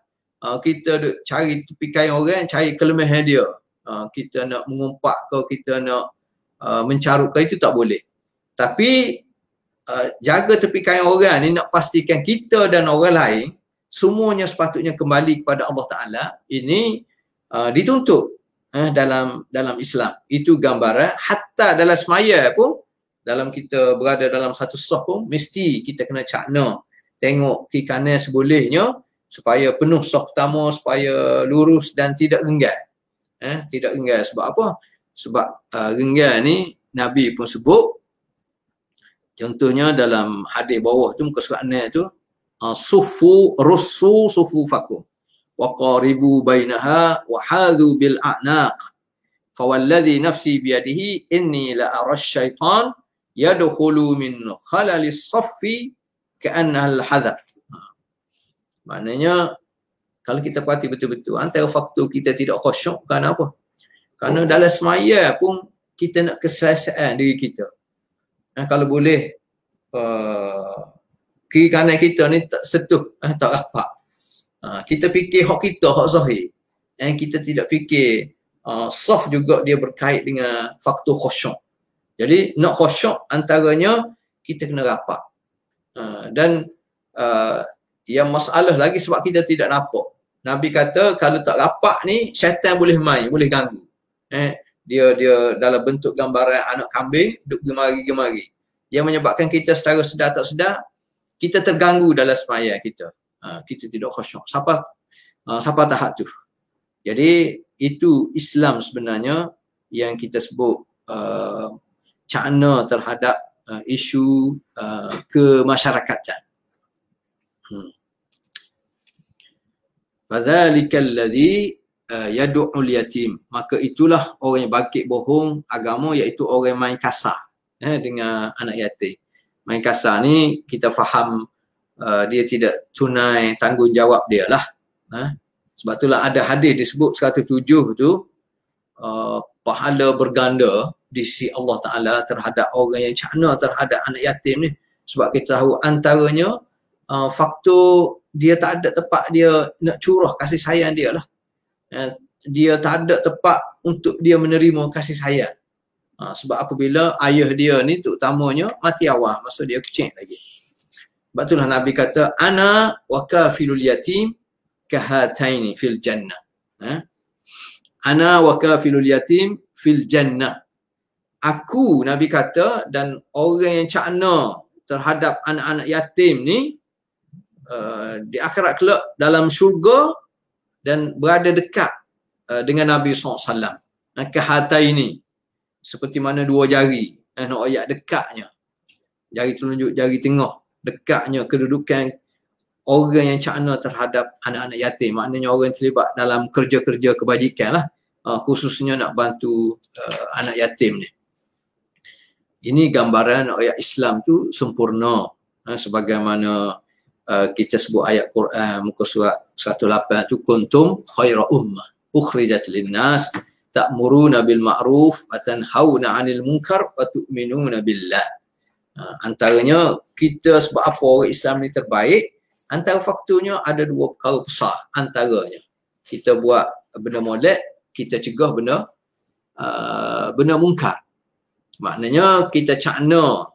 B: Kita duk cari tepi kain orang, cari kelemahan dia. Kita nak mengumpat ke, kita nak mencarut ke, itu tak boleh. Tapi jaga tepi kain orang ni nak pastikan kita dan orang lain semuanya sepatutnya kembali kepada Allah Ta'ala. Ini dituntut dalam Islam. Itu gambaran. Hatta dalam semaya pun, dalam kita berada dalam satu saf pun, mesti kita kena cakna. Tengok kiri kanan sebolehnya, supaya penuh saf pertama, supaya lurus dan tidak renggang. Tidak renggang. Sebab apa? Sebab renggang ni, Nabi pun sebut. Contohnya dalam hadis bawah tu, muka surat 6 tu, sufu rusu sufufakum wa qaribu bainaha wa hadhu bil a'naq fa walladhi nafsi biyadihi inni la ara syaitan yadkhulu min khalalis saffi ka'annaha al hadath. Maknanya kalau kita perhati betul-betul, antara faktor kita tidak khusyuk kerana apa? Kerana dalam semaya pun kita nak keselesaan diri kita. Kalau boleh kiri kanan kita ni tak sentuh, tak rapat. Kita fikir hak kita, hak zahir. Kita tidak fikir saf juga dia berkait dengan faktor khusyuk. Jadi nak khusyuk antaranya kita kena rapat. Dan yang masalah lagi sebab kita tidak nampak. Nabi kata kalau tak rapat ni syaitan boleh main, boleh ganggu. Dia dalam bentuk gambaran anak kambing duk gemari-gemari. Yang menyebabkan kita secara sedar tak sedar kita terganggu dalam semaya kita. Kita tidak khusyuk. Sampai tahap tu. Jadi itu Islam sebenarnya yang kita sebut cakna terhadap isu kemasyarakatan. Fadzalikal ladzi yad'ul yatim. Maka itulah orang yang bangkit bohong agama, iaitu orang yang main kasar dengan anak yatim. Main kasar ni kita faham dia tidak tunai tanggungjawab dia lah. Sebab itulah ada hadis disebut 107 tu pahala berganda di sisi Allah Ta'ala terhadap orang yang cakna terhadap anak yatim ni. Sebab kita tahu antaranya faktor dia tak ada tempat dia nak curah kasih sayang dia lah. Dia tak ada tempat untuk dia menerima kasih sayang. Sebab apabila ayah dia ni terutamanya mati awal, masa dia kecil lagi. Sebab itulah Nabi kata, ana wa kafilul yatim kahataini fil jannah. Ana wa kafilul yatim fil jannah. Aku, Nabi kata, dan orang yang cakna terhadap anak-anak yatim ni di akhirat kelak dalam syurga dan berada dekat dengan Nabi SAW. Kahataini, seperti mana dua jari. Nak ayat dekatnya. Jari telunjuk, jari tengah. Dekatnya kedudukan orang yang cakna terhadap anak-anak yatim. Maknanya orang yang terlibat dalam kerja-kerja kebajikan lah. Khususnya nak bantu anak yatim ni. Ini gambaran ayat Islam tu sempurna. Sebagaimana kita sebut ayat Quran muka surat 108 tu, kuntum khaira ummah ukhrijat linnas ta'muruna bil ma'ruf wa tanhauna 'anil munkar wa tu'minuna billah. Antaranya kita sebab apa orang Islam ni terbaik, antara faktornya ada dua perkara besar. Antaranya kita buat benda molek, kita cegah benda mungkar. Maknanya kita cakna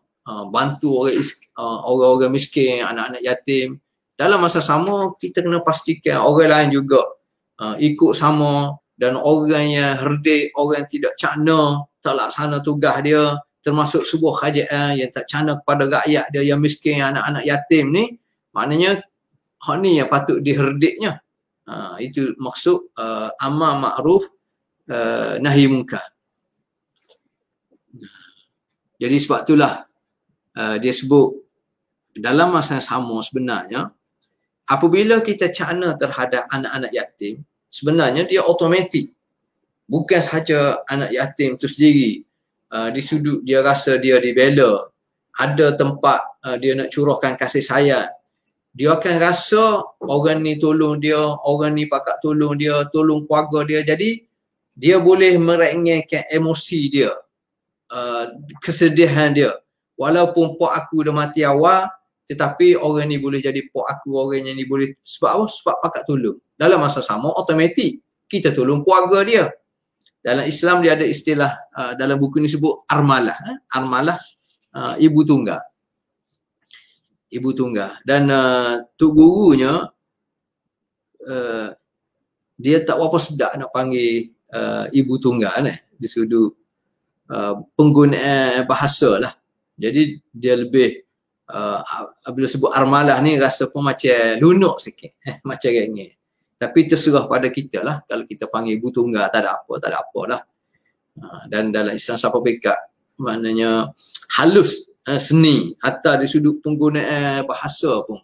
B: bantu orang-orang miskin, anak-anak yatim. Dalam masa sama kita kena pastikan orang lain juga ikut sama, dan orang yang herdik, orang yang tidak cakna, tak laksana tugas dia, termasuk sebuah kerajaan yang tak cakna kepada rakyat dia yang miskin, anak-anak yatim ni, maknanya hak ni yang patut diherdiknya. Itu maksud amar ma'ruf nahi munkar. Jadi sebab itulah dia sebut dalam masa yang sama sebenarnya apabila kita cakna terhadap anak-anak yatim, sebenarnya dia automatik. Bukan sahaja anak yatim tu sendiri di sudut dia rasa dia dibela, ada tempat dia nak curahkan kasih sayang, dia akan rasa orang ni tolong dia, orang ni pakat tolong dia, tolong keluarga dia. Jadi dia boleh merengekkan emosi dia, kesedihan dia. Walaupun pok aku dah mati awal, tetapi orang ni boleh jadi pok aku, orang ni boleh sebab apa? Sebab pakat tolong. Dalam masa sama automatik kita tolong keluarga dia. Dalam Islam dia ada istilah dalam buku ni sebut armalah. Armalah ibu tunggal. Ibu tunggal. Dan tok gurunya dia tak apa sedap nak panggil ibu tunggal di sudut penggunaan bahasa lah. Jadi dia lebih bila sebut armalah ni rasa pun macam lunak sikit, macam gengnya. Tapi terserah pada kita lah. Kalau kita panggil ibu tunggal tak ada apa lah. Dan dalam Islam siapa bekat, maknanya halus, seni, hatta di sudut penggunaan bahasa pun.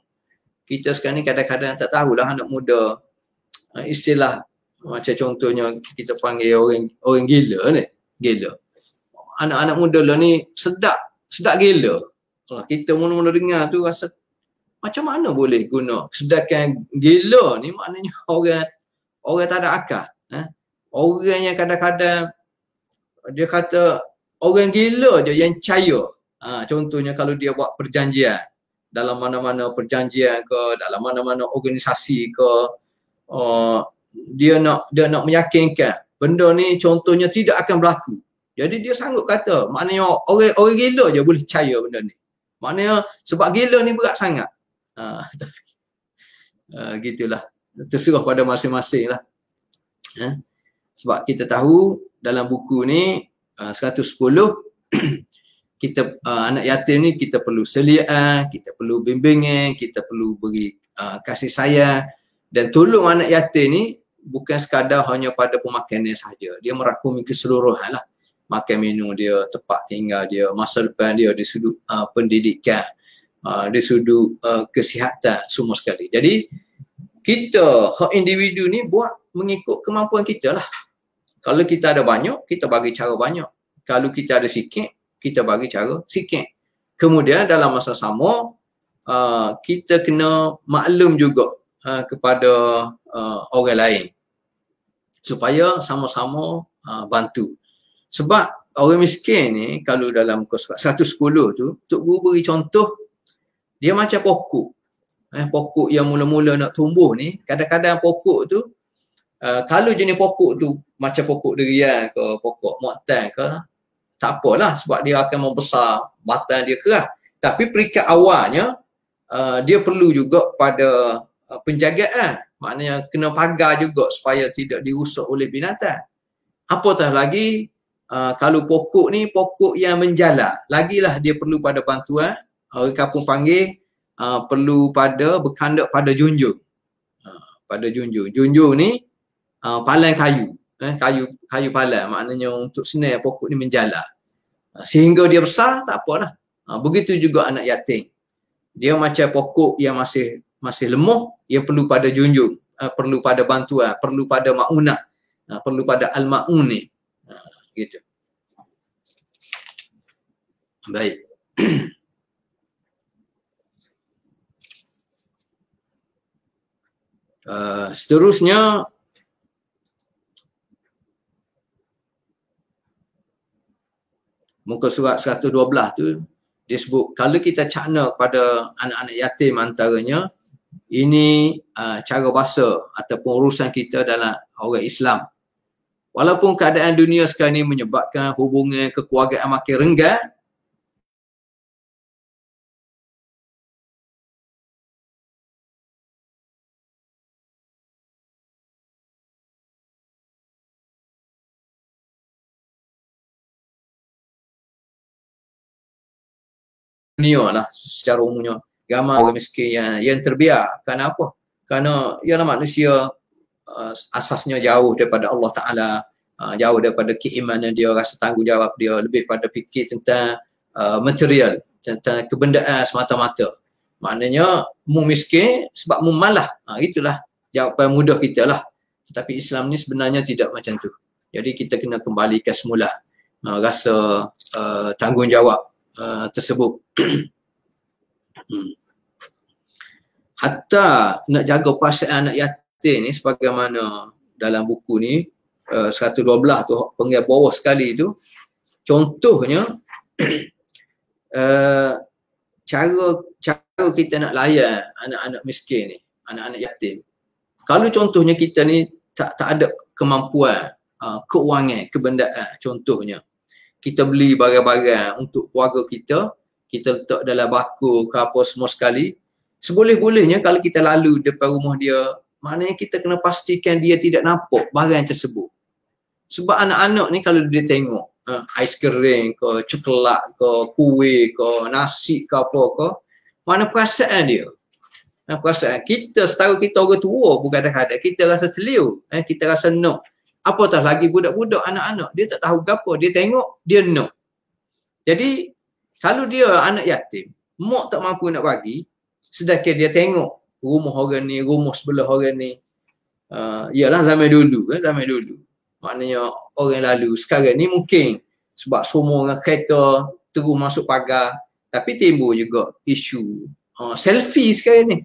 B: Kita sekarang ni kadang-kadang tak tahulah anak muda istilah macam contohnya kita panggil orang gila ni, gila. Anak-anak muda lah ni sedap gila. Kita mula-mula dengar tu rasa macam mana boleh guna, sedangkan gila ni maknanya orang tak ada akal. Orang yang kadang-kadang dia kata orang gila je yang percaya. Contohnya kalau dia buat perjanjian, dalam mana-mana perjanjian ke, dalam mana-mana organisasi ke, dia nak meyakinkan benda ni contohnya tidak akan berlaku. Jadi dia sanggup kata, maknanya orang gila je boleh percaya benda ni. Maknanya sebab gila ni berat sangat. Gitulah. Terserah pada masing-masing lah. Sebab kita tahu dalam buku ni 110 kita anak yatim ni kita perlu selia, kita perlu bimbingan, kita perlu beri kasih sayang, dan tolong anak yatim ni bukan sekadar hanya pada pemakanan sahaja. Dia merakumi keseluruhan lah. Makan minum dia, tempat tinggal dia, masa depan dia di sudut pendidikan, di sudut kesihatan, semua sekali. Jadi kita hak individu ni buat mengikut kemampuan kita lah. Kalau kita ada banyak, kita bagi cara banyak. Kalau kita ada sikit, kita bagi cara sikit. Kemudian dalam masa sama kita kena maklum juga kepada orang lain supaya sama-sama bantu. Sebab orang miskin ni kalau dalam muka surat 110 tu, Tok Guru beri contoh dia macam pokok. Pokok yang mula-mula nak tumbuh ni, kadang-kadang pokok tu kalau jenis pokok tu macam pokok durian ke, pokok muatan ke, tak apalah sebab dia akan membesar, batang dia keras. Tapi peringkat awalnya dia perlu juga pada penjagaan. Maknanya kena pagar juga supaya tidak dirusak oleh binatang. Apatah lagi kalau pokok ni pokok yang menjala, lagilah dia perlu pada bantuan. Orang kampung panggil perlu pada berkandak pada junjung. Pada junjung. Junjung ni palang kayu. Kayu palang, maknanya untuk senang pokok ni menjala. Sehingga dia besar, tak apalah. Begitu juga anak yatim. Dia macam pokok yang masih lemah, dia perlu pada junjung, perlu pada bantuan, perlu pada ma'unah, perlu pada al-ma'un ni. Gitu. Baik. Seterusnya, muka surat 112 tu, dia sebut kalau kita cakna pada anak-anak yatim antaranya, ini cara bahasa ataupun urusan kita dalam orang Islam. Walaupun keadaan dunia sekarang ini menyebabkan hubungan kekeluargaan makin renggang, dunia lah secara umumnya, ramai orang miskin yang terbiar. Kerana apa? Kerana ialah manusia asasnya jauh daripada Allah Ta'ala, jauh daripada keimanan dia, rasa tanggungjawab dia, lebih pada fikir tentang material, tentang kebendaan semata-mata. Maknanya mu miskin sebab mu malah. Itulah jawapan mudah kita lah. Tetapi Islam ni sebenarnya tidak macam tu. Jadi kita kena kembalikan semula rasa tanggungjawab tersebut. Hatta nak jaga perasaan anak yatim ni, sebagaimana dalam buku ni 112 tu pengen bawah sekali tu, contohnya cara kita nak layan anak-anak miskin ni, anak-anak yatim. Kalau contohnya kita ni tak ada kemampuan keuangan, kebendaan, contohnya kita beli barang-barang untuk keluarga kita letak dalam bako ke apa semua sekali, seboleh-bolehnya kalau kita lalu depan rumah dia, maknanya kita kena pastikan dia tidak nampak barang tersebut. Sebab anak-anak ni kalau dia tengok ais kering ke, coklat ke, kuih ke, nasi ke apa ke, mana perasaan dia? Perasaan kita, setara kita orang tua pun kadang-kadang kita rasa terliur, kita rasa nak. Apatah lagi budak-budak, anak-anak, dia tak tahu apa, dia tengok, dia nak. Jadi kalau dia anak yatim, mak tak mampu nak bagi, sedangkan dia tengok rumah orang ni, rumah sebelah orang ni, ialah zaman dulu kan, zaman dulu. Maknanya orang lalu, sekarang ni mungkin sebab semua orang kereta terus masuk pagar, tapi timbul juga isu selfie sekarang ni.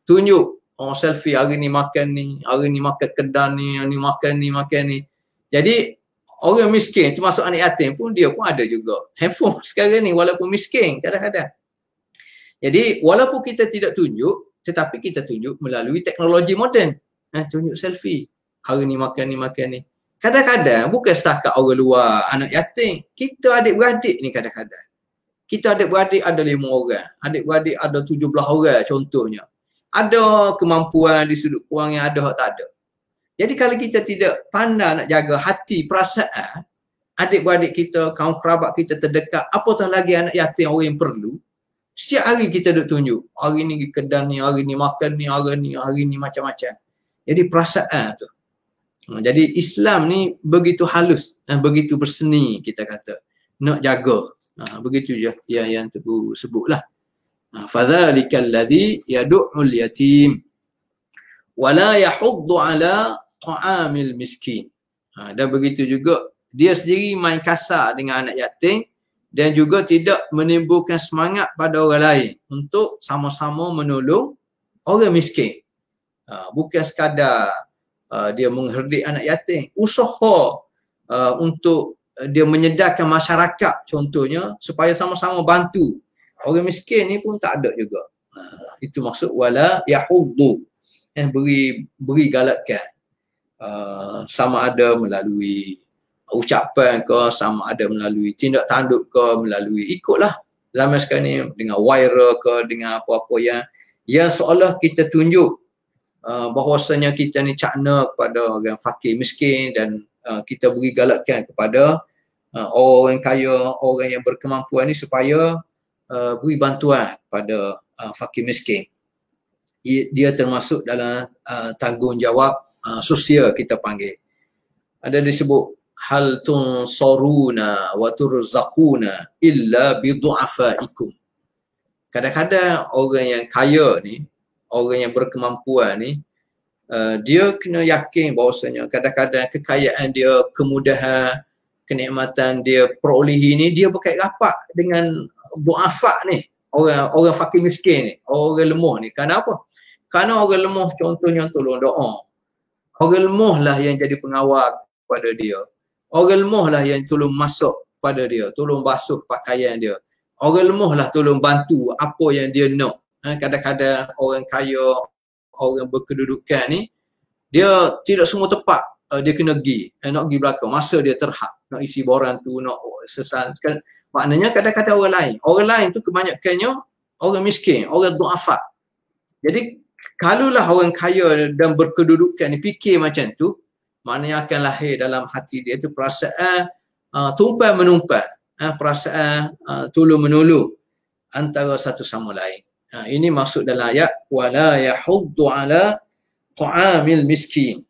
B: Tunjuk selfie hari ni makan ni, hari ni makan kedai ni, hari ni makan ni. Jadi orang miskin termasuk anak yatim pun dia pun ada juga handphone sekarang ni walaupun miskin kadang-kadang. Jadi walaupun kita tidak tunjuk, tetapi kita tunjuk melalui teknologi moden. Tunjuk selfie. Hari ni makan ni. Kadang-kadang bukan setakat orang luar, anak yatim. Kita adik-beradik ni kadang-kadang. Kita adik-beradik ada 5 orang. Adik-beradik ada 17 orang contohnya. Ada kemampuan di sudut kewangan, ada hak tak ada. Jadi kalau kita tidak pandai nak jaga hati, perasaan adik-beradik kita, kaum kerabat kita terdekat, apatah lagi anak yatim orang yang perlu, setiap hari kita duk tunjuk. Hari ni pergi kedai ni, hari ni makan ni, hari ni macam-macam. Jadi perasaan tu. Jadi Islam ni begitu halus dan begitu berseni kita kata. Nak jaga. Begitu je yang tu sebutlah. Fadzalikal ladzi yad'ul yatim wala yahuddu ala ta'amil miskin. Dan begitu juga dia sendiri main kasar dengan anak yatim dan juga tidak menimbulkan semangat pada orang lain untuk sama-sama menolong orang miskin. Bukan sekadar dia mengherdik anak yatim, usaha untuk dia menyedarkan masyarakat contohnya supaya sama-sama bantu orang miskin ni pun tak ada juga. Itu maksud wala yahuddu, beri galakkan, sama ada melalui ucapan ke, sama ada melalui tindak tanduk ke, melalui ikutlah zaman sekarang ni dengan viral ke, dengan apa-apa yang seolah kita tunjuk bahawasanya kita ni cakna kepada orang fakir miskin dan kita beri galakkan kepada orang kaya, orang yang berkemampuan ni supaya beri bantuan pada fakir miskin. Dia termasuk dalam tanggungjawab sosial kita panggil. Ada disebut hal tunsaruna wa turzaquna illa bidu'afaikum. Kadang-kadang orang yang kaya ni, orang yang berkemampuan ni, dia kena yakin bahawasanya kadang-kadang kekayaan dia, kemudahan, kenikmatan dia perolehi ni, dia berkait rapat dengan du'afa ni, orang fakir miskin ni, orang lemah ni. Kenapa? Kerana orang lemah contohnya tolong doa. Orang lemah lah yang jadi pengawal kepada dia. Orang lemah lah yang tolong masak pada dia, tolong basuh pakaian dia. Orang lemah lah tolong bantu apa yang dia nak. Kadang-kadang orang kaya, orang berkedudukan ni, dia tidak semua tempat dia kena pergi, nak pergi belakang. Masa dia terhad, nak isi borang tu, nak sesalkan. Maknanya kadang-kadang orang lain tu kebanyakannya orang miskin, orang du'afa. Jadi kalaulah orang kaya dan berkedudukan ni fikir macam tu, maknanya akan lahir dalam hati dia tu perasaan tumpai menumpai, perasaan tolong menolong antara satu sama lain. Ini maksud dalam ayat wala yahuddu ala ta'amil miskin.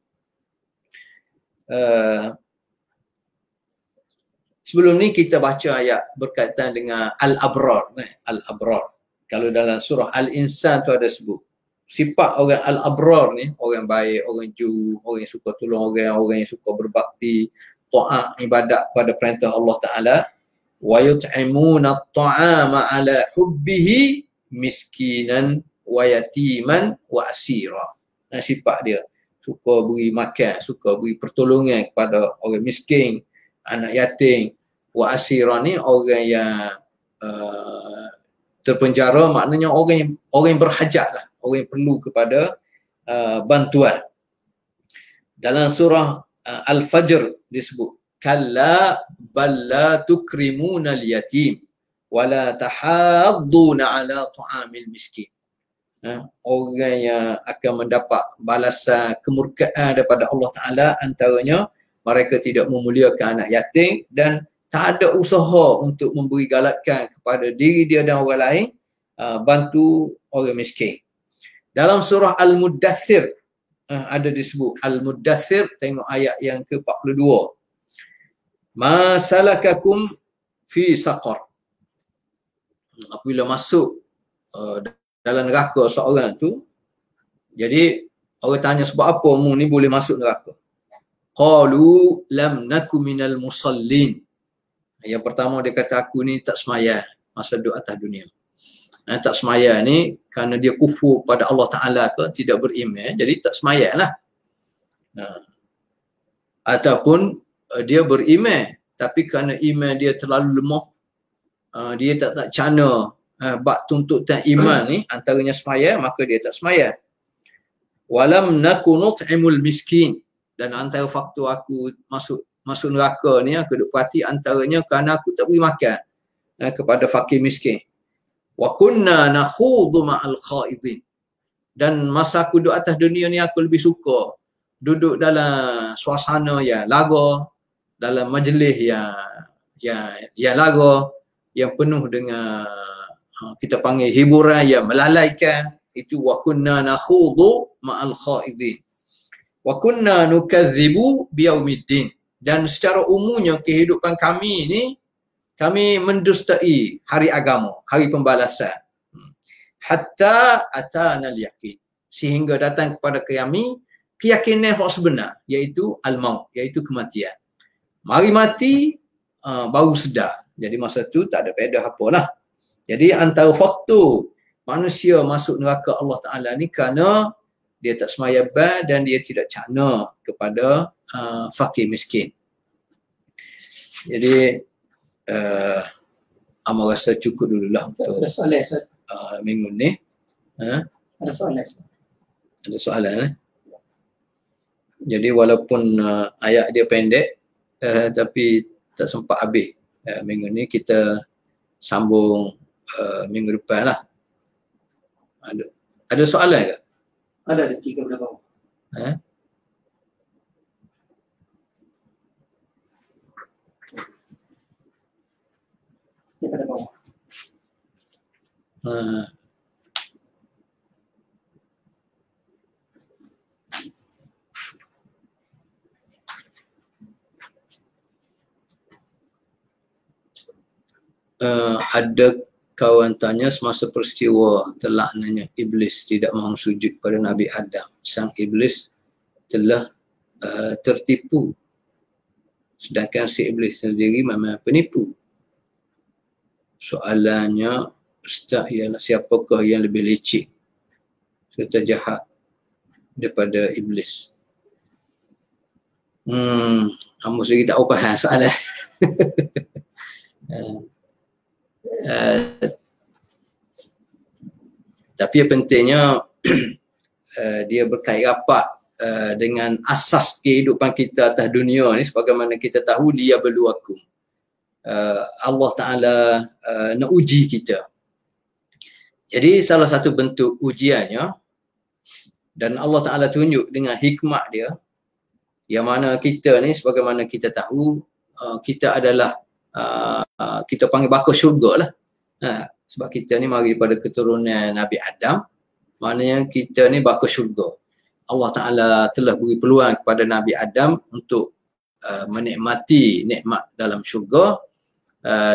B: Sebelum ni kita baca ayat berkaitan dengan al-abrar. Al-abrar. Kalau dalam surah Al-Insan tu ada sebut. Sifat orang al-abrar ni, orang baik, orang jujur, orang yang suka tolong orang, orang yang suka berbakti, taat, ibadat pada perintah Allah Ta'ala. Wa yut'imuna at-ta'ama ala hubbihi miskinan wa yatiman wa asira. Sifat dia. Suka beri makan, suka beri pertolongan kepada orang miskin, anak yatim. Wa asira ni orang yang terpenjara, maknanya orang yang berhajat lah, orang yang perlu kepada bantuan. Dalam surah Al-Fajr disebut kalla balla tukrimuna al-yatim wala tahadduna ala ta'amil miskin. Orang yang akan mendapat balasan kemurkaan daripada Allah Ta'ala antaranya mereka tidak memuliakan anak yatim dan tak ada usaha untuk memberi galakan kepada diri dia dan orang lain bantu orang miskin. Dalam surah Al-Muddathir ada disebut Al-Muddathir, tengok ayat yang ke-42. Ma salakakum fi saqar. Apabila masuk dalam neraka seorang tu, jadi orang tanya sebab apa mu ni boleh masuk neraka? Qalu lam naku minal musallin. Yang pertama dia kata aku ni tak semaya masa duduk atas dunia. Tak semaya ni kerana dia kufur pada Allah Ta'ala ke, tidak beriman, jadi tak semaya lah. Ataupun dia beriman tapi kerana iman dia terlalu lemah, dia tak cana bab tuntutan iman ni, antaranya semaya, maka dia tak semaya. Walam naku nut'imul miskin. Dan antara faktor aku masuk neraka ni, aku duk perhati antaranya kerana aku tak beri makan kepada fakir miskin. Wa kunna nakhudu ma'al khaidin. Dan masa aku duduk atas dunia ni, aku lebih suka duduk dalam suasana yang laga, dalam majlis yang laga, yang penuh dengan kita panggil hiburan yang melalaikan. Itu wa kunna nakhudu ma'al khaidin. Wa kunna nukadzibu biyaumiddin. Dan secara umumnya kehidupan kami ni, kami mendustai hari agama, hari pembalasan. Hatta atana al-yaqin. Sehingga datang kepada kami keyakinan yang sebenar, iaitu al-maut, iaitu kematian. Mari mati, baru sedar. Jadi masa tu tak ada faedah apalah. Jadi antara faktor manusia masuk neraka Allah Ta'ala ni kerana dia tak semaya dan dia tidak cakna kepada fakir miskin. Jadi Amal rasa cukup dululah untuk
C: Ada soalan, Ustaz.
B: minggu ni.
C: Ada soalan.
B: Ada soalan. Jadi walaupun ayat dia pendek tapi tak sempat habis. Minggu ni kita sambung minggu depan lah. Ada soalan ke?
C: Ada rezeki ke berapa? Daripada bawah.
B: ada kawan tanya, semasa peristiwa terlaknatnya Iblis tidak mahu sujud pada Nabi Adam, sang Iblis telah tertipu, sedangkan si Iblis sendiri memang penipu. Soalannya, Ustaz, ialah siapakah yang lebih licik serta jahat daripada Iblis? Kamu sendiri tak faham soalan. Tapi yang pentingnya dia berkait rapat dengan asas kehidupan kita atas dunia ni. Sebagaimana kita tahu, dia berluakum. Allah Ta'ala nak uji kita. Jadi salah satu bentuk ujiannya, dan Allah Ta'ala tunjuk dengan hikmat dia, yang mana kita ni, sebagaimana kita tahu, kita adalah kita panggil baka syurga lah. Sebab kita ni mari daripada keturunan Nabi Adam, maknanya kita ni baka syurga. Allah Ta'ala telah beri peluang kepada Nabi Adam untuk menikmati nikmat dalam syurga.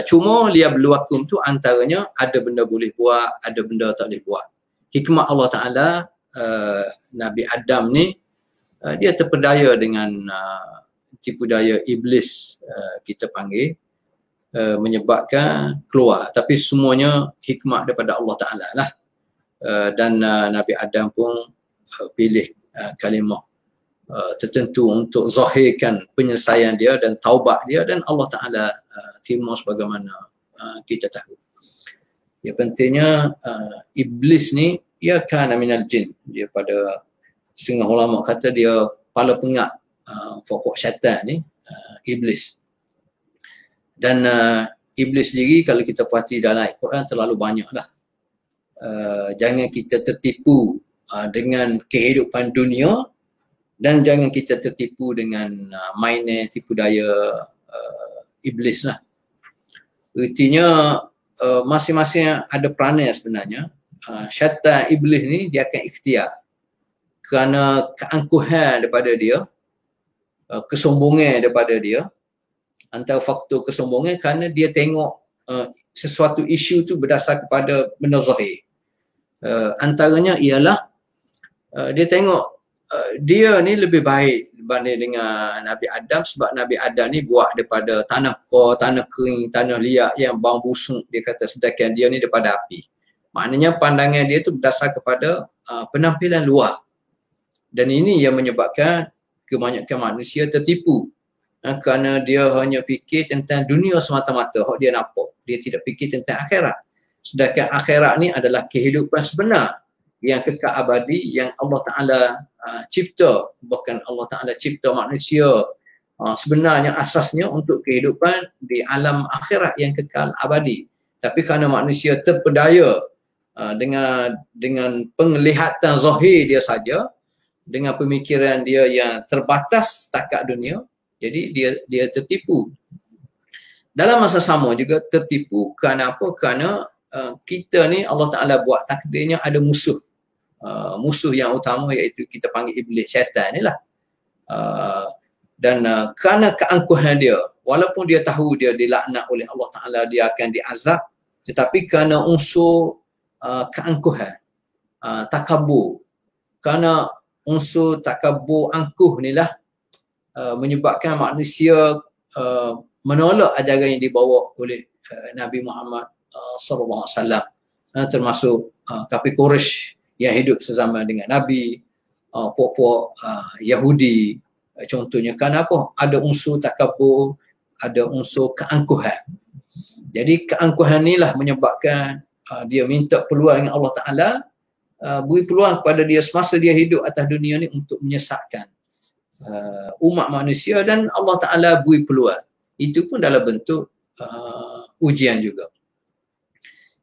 B: Cuma liya berluakum tu antaranya ada benda boleh buat, ada benda tak boleh buat. Hikmat Allah Ta'ala, Nabi Adam ni dia terpedaya dengan tipu daya Iblis, kita panggil, menyebabkan keluar. Tapi semuanya hikmat daripada Allah Ta'ala lah. Dan Nabi Adam pun pilih kalimah tertentu untuk zahirkan penyelesaian dia dan taubat dia, dan Allah Ta'ala terima sebagaimana kita tahu. Yang pentingnya Iblis ni, dia kana minal jin. Dia pada setengah ulama kata dia kepala pengat pokok syaitan ni, Iblis. Dan Iblis sendiri kalau kita perhati dalam Al-Quran terlalu banyak lah. Jangan kita tertipu dengan kehidupan dunia, dan jangan kita tertipu dengan mainan tipu daya Iblis lah. Artinya masing-masing ada peranan sebenarnya. Syaitan Iblis ni dia akan ikhtiar kerana keangkuhan daripada dia, kesombongan daripada dia. Antara faktor kesombongan kerana dia tengok sesuatu isu tu berdasar kepada benda zahir. Antaranya ialah dia tengok dia ni lebih baik berbanding dengan Nabi Adam, sebab Nabi Adam ni buat daripada tanah kor, tanah kering, tanah liat yang bau busuk, dia kata, sedangkan dia ni daripada api. Maknanya pandangan dia tu berdasar kepada penampilan luar. Dan ini yang menyebabkan kebanyakan manusia tertipu. Kerana dia hanya fikir tentang dunia semata-mata, dia nampak. Dia tidak fikir tentang akhirat. Sedangkan akhirat ni adalah kehidupan sebenar yang kekal abadi, yang Allah Ta'ala cipta. Bukan Allah Ta'ala cipta manusia sebenarnya asasnya untuk kehidupan di alam akhirat yang kekal abadi. Tapi kerana manusia terpedaya dengan penglihatan zahir dia saja, dengan pemikiran dia yang terbatas setakat dunia, jadi dia tertipu. Dalam masa sama juga tertipu kerana apa? Kerana kita ni Allah Ta'ala buat takdirnya ada musuh. Musuh yang utama iaitu kita panggil Iblis, syaitan ni lah. Dan kerana keangkuhan dia, walaupun dia tahu dia dilaknat oleh Allah Ta'ala, dia akan diazab, tetapi kerana unsur keangkuhan, takabur, kerana unsur takabur, angkuh ni lah menyebabkan manusia menolak ajaran yang dibawa oleh Nabi Muhammad sallallahu alaihi wasallam, termasuk kafir Quraisy yang hidup sezaman dengan Nabi, puak-puak Yahudi contohnya. Kerana apa? Ada unsur takabur, ada unsur keangkuhan. Jadi keangkuhan inilah menyebabkan dia minta peluang dengan Allah Ta'ala, beri peluang kepada dia semasa dia hidup atas dunia ni untuk menyesatkan umat manusia, dan Allah Ta'ala beri peluang. Itu pun dalam bentuk ujian juga.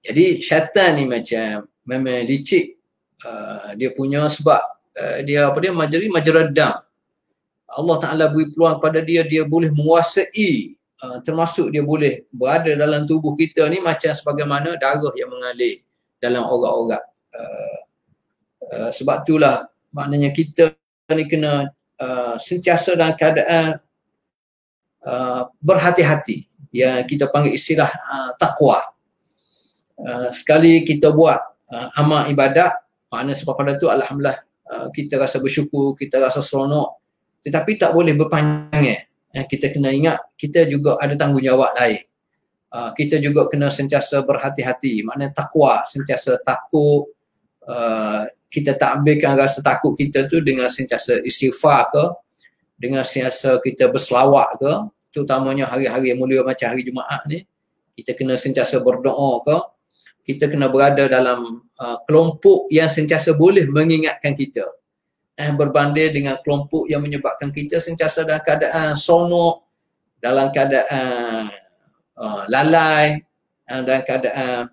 B: Jadi syaitan ni macam memang licik. Dia punya sebab dia majradam. Allah Ta'ala beri peluang kepada dia, dia boleh menguasai, termasuk dia boleh berada dalam tubuh kita ni macam sebagaimana darah yang mengalir dalam organ-organ. Sebab itulah maknanya kita ni kena sentiasa dalam keadaan berhati-hati. yang kita panggil istilah taqwa. Sekali kita buat amal ibadat, makna sebab pada tu alhamdulillah kita rasa bersyukur, kita rasa seronok, tetapi tak boleh berpanjang. Kita kena ingat kita juga ada tanggungjawab lain. Kita juga kena sentiasa berhati-hati, maknanya takwa, sentiasa takut. Kita takbirkan rasa takut kita tu dengan sentiasa istighfar ke, dengan sentiasa kita berselawat ke, terutamanya hari-hari yang mulia macam hari Jumaat ni, kita kena sentiasa berdoa ke, kita kena berada dalam kelompok yang sentiasa boleh mengingatkan kita, berbanding dengan kelompok yang menyebabkan kita sentiasa dalam keadaan sonok, dalam keadaan lalai, dalam keadaan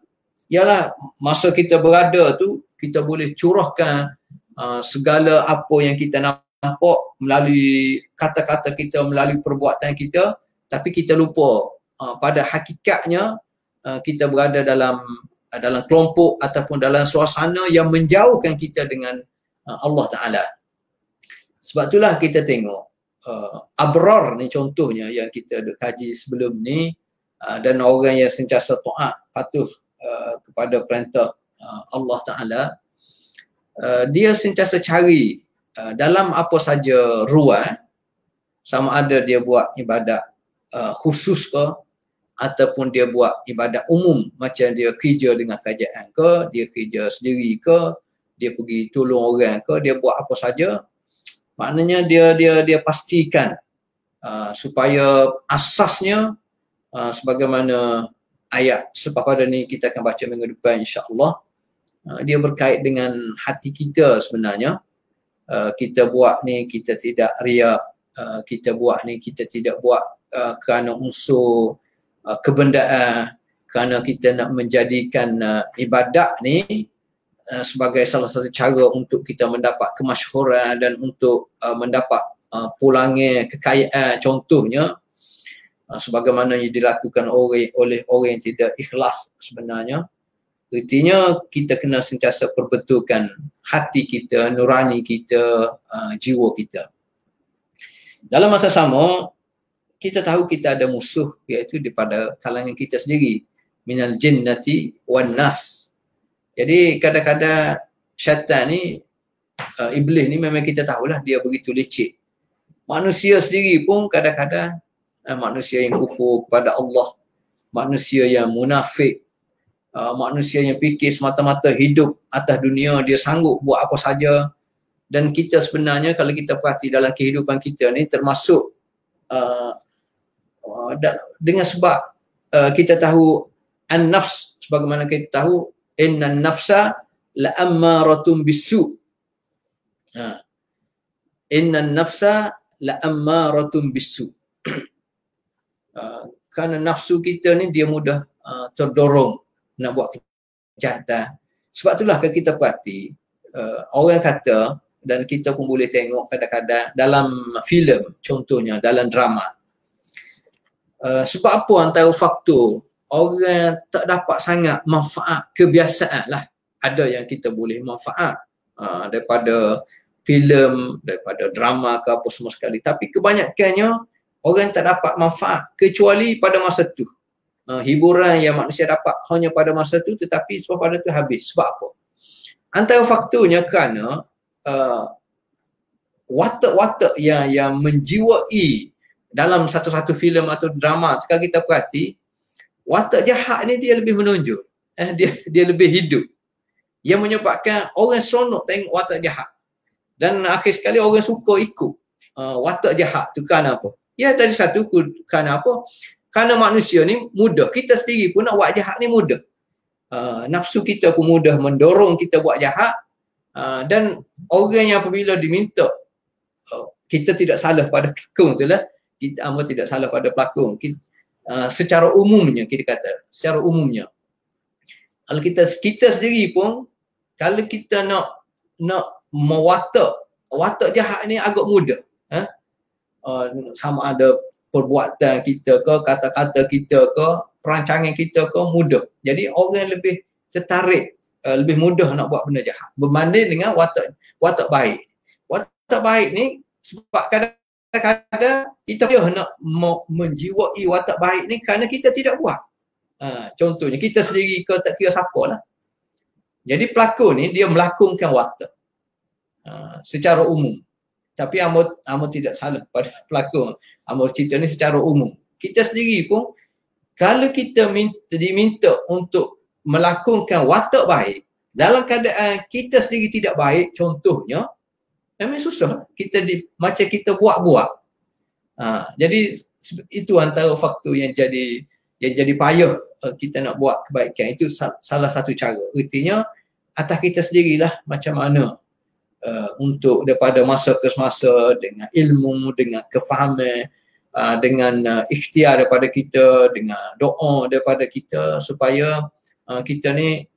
B: ialah masa kita berada tu kita boleh curahkan segala apa yang kita nampak melalui kata-kata kita, melalui perbuatan kita, tapi kita lupa pada hakikatnya kita berada dalam kelompok ataupun dalam suasana yang menjauhkan kita dengan Allah Ta'ala. Sebab itulah kita tengok abrar ni contohnya yang kita ada kaji sebelum ni, dan orang yang sentiasa taat, patuh kepada perintah Allah Ta'ala, dia sentiasa cari dalam apa saja ruang, sama ada dia buat ibadat khusus ke ataupun dia buat ibadat umum, macam dia kerja dengan kerajaan ke, dia kerja sendiri ke, dia pergi tolong orang ke, dia buat apa saja, maknanya dia pastikan supaya asasnya sebagaimana ayat sebab pada ni kita akan baca minggu depan insya-Allah, dia berkait dengan hati kita sebenarnya. Kita buat ni kita tidak riak, kita buat ni kita tidak buat kerana unsur kebendaan, kerana kita nak menjadikan ibadat ni sebagai salah satu cara untuk kita mendapat kemasyhuran dan untuk mendapat pulangnya kekayaan, contohnya sebagaimana yang dilakukan oleh orang yang tidak ikhlas sebenarnya. Artinya kita kena sentiasa perbetulkan hati kita, nurani kita, jiwa kita. Dalam masa sama, kita tahu kita ada musuh, iaitu daripada kalangan kita sendiri, minal jinnati wan nas. Jadi kadang-kadang syaitan ni, iblis ni memang kita tahulah dia begitu leceh. Manusia sendiri pun kadang-kadang manusia yang kufur kepada Allah, manusia yang munafik, manusia yang fikir semata-mata hidup atas dunia, dia sanggup buat apa saja. Dan kita sebenarnya kalau kita perhati dalam kehidupan kita ni termasuk dengan sebab kita tahu an-nafs, sebagaimana kita tahu innan nafsa la'ammaratun bisu. Innan nafsa la'ammaratun bisu. Kerana nafsu kita ni dia mudah terdorong nak buat kejahatan. Sebab itulah kalau kita perhati, orang kata, dan kita pun boleh tengok kadang-kadang dalam filem, contohnya dalam drama, sebab apa antara faktor orang tak dapat sangat manfaat kebiasaan lah. Ada yang kita boleh manfaat daripada filem, daripada drama ke apa semua sekali, tapi kebanyakannya orang tak dapat manfaat kecuali pada masa tu. Hiburan yang manusia dapat hanya pada masa tu, tetapi sebab pada tu habis. Sebab apa? Antara faktornya kerana watak-watak yang menjiwai dalam satu-satu filem atau drama tu, kalau kita perhati, watak jahat ni dia lebih menonjol, dia lebih hidup, yang menyebabkan orang seronok tengok watak jahat, dan akhir sekali orang suka ikut watak jahat tu. Kerana apa? Ya, dari satu, kerana apa? Kerana manusia ni mudah, kita sendiri pun nak buat jahat ni mudah. Nafsu kita pun mudah mendorong kita buat jahat. Dan orang yang apabila diminta, kita tidak salah pada pelakon tu lah, kita tidak salah pada pelakon. Secara umumnya kita kata, secara umumnya kalau kita sendiri pun, kalau kita nak watak jahat ni agak mudah. Sama ada perbuatan kita ke, kata-kata kita ke, perancangan kita ke, mudah. Jadi orang lebih tertarik, lebih mudah nak buat benda jahat berbanding dengan watak baik. Watak baik ni sebab kadang-kadang kita nak menjiwai watak baik ni kerana kita tidak buat. Contohnya kita sendiri ke tak kira siapa lah. Jadi pelakon ni dia melakonkan watak secara umum. Tapi Amor tidak salah pada pelakon. Amor cerita ni secara umum. Kita sendiri pun kalau kita diminta untuk melakonkan watak baik dalam keadaan kita sendiri tidak baik, contohnya memang susah. Macam kita buat-buat. Jadi itu antara faktor yang jadi payah kita nak buat kebaikan. Itu salah satu cara. Artinya atas kita sendirilah macam mana untuk daripada masa ke masa dengan ilmu, dengan kefahaman, dengan ikhtiar daripada kita, dengan doa daripada kita supaya kita ni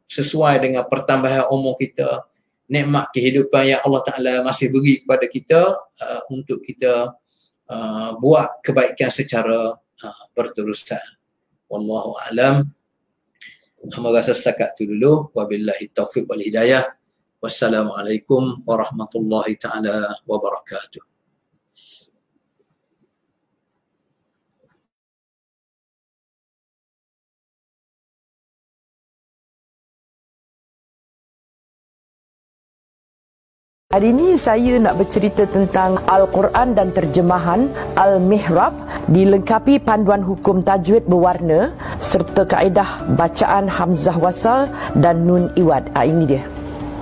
B: sesuai dengan pertambahan umur kita, nikmat kehidupan yang Allah Ta'ala masih beri kepada kita untuk kita buat kebaikan secara berterusan. Wallahu a'lam. Hamba rasa setakat tu dulu. Wabillahi taufiq wal hidayah. Wassalamualaikum warahmatullahi ta'ala wabarakatuh.
A: Hari ini saya nak bercerita tentang Al-Quran dan terjemahan Al-Mihrab dilengkapi panduan hukum tajwid berwarna serta kaedah bacaan Hamzah Wasal dan Nun Iwad. Ini dia.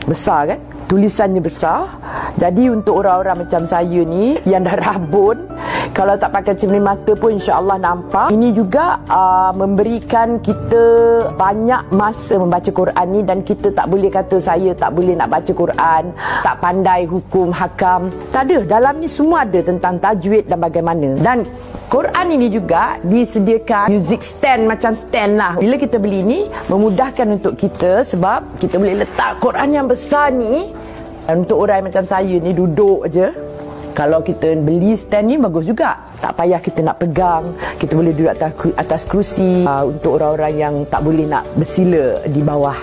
A: Besar kan? Tulisannya besar. Jadi untuk orang-orang macam saya ni yang dah rabun, kalau tak pakai cermin mata pun insya-Allah nampak. Ini juga memberikan kita banyak masa membaca Quran ni, dan kita tak boleh kata saya tak boleh nak baca Quran, tak pandai hukum hakam. Tak ada. Dalam ni semua ada tentang tajwid dan bagaimana. Dan Quran ini juga disediakan music stand, macam stand lah. Bila kita beli ni memudahkan untuk kita sebab kita boleh letak Quran yang besar ni. Untuk orang macam saya ni duduk je, kalau kita beli stand ni bagus juga. Tak payah kita nak pegang, kita boleh duduk atas kerusi. Untuk orang-orang yang tak boleh nak bersila di bawah.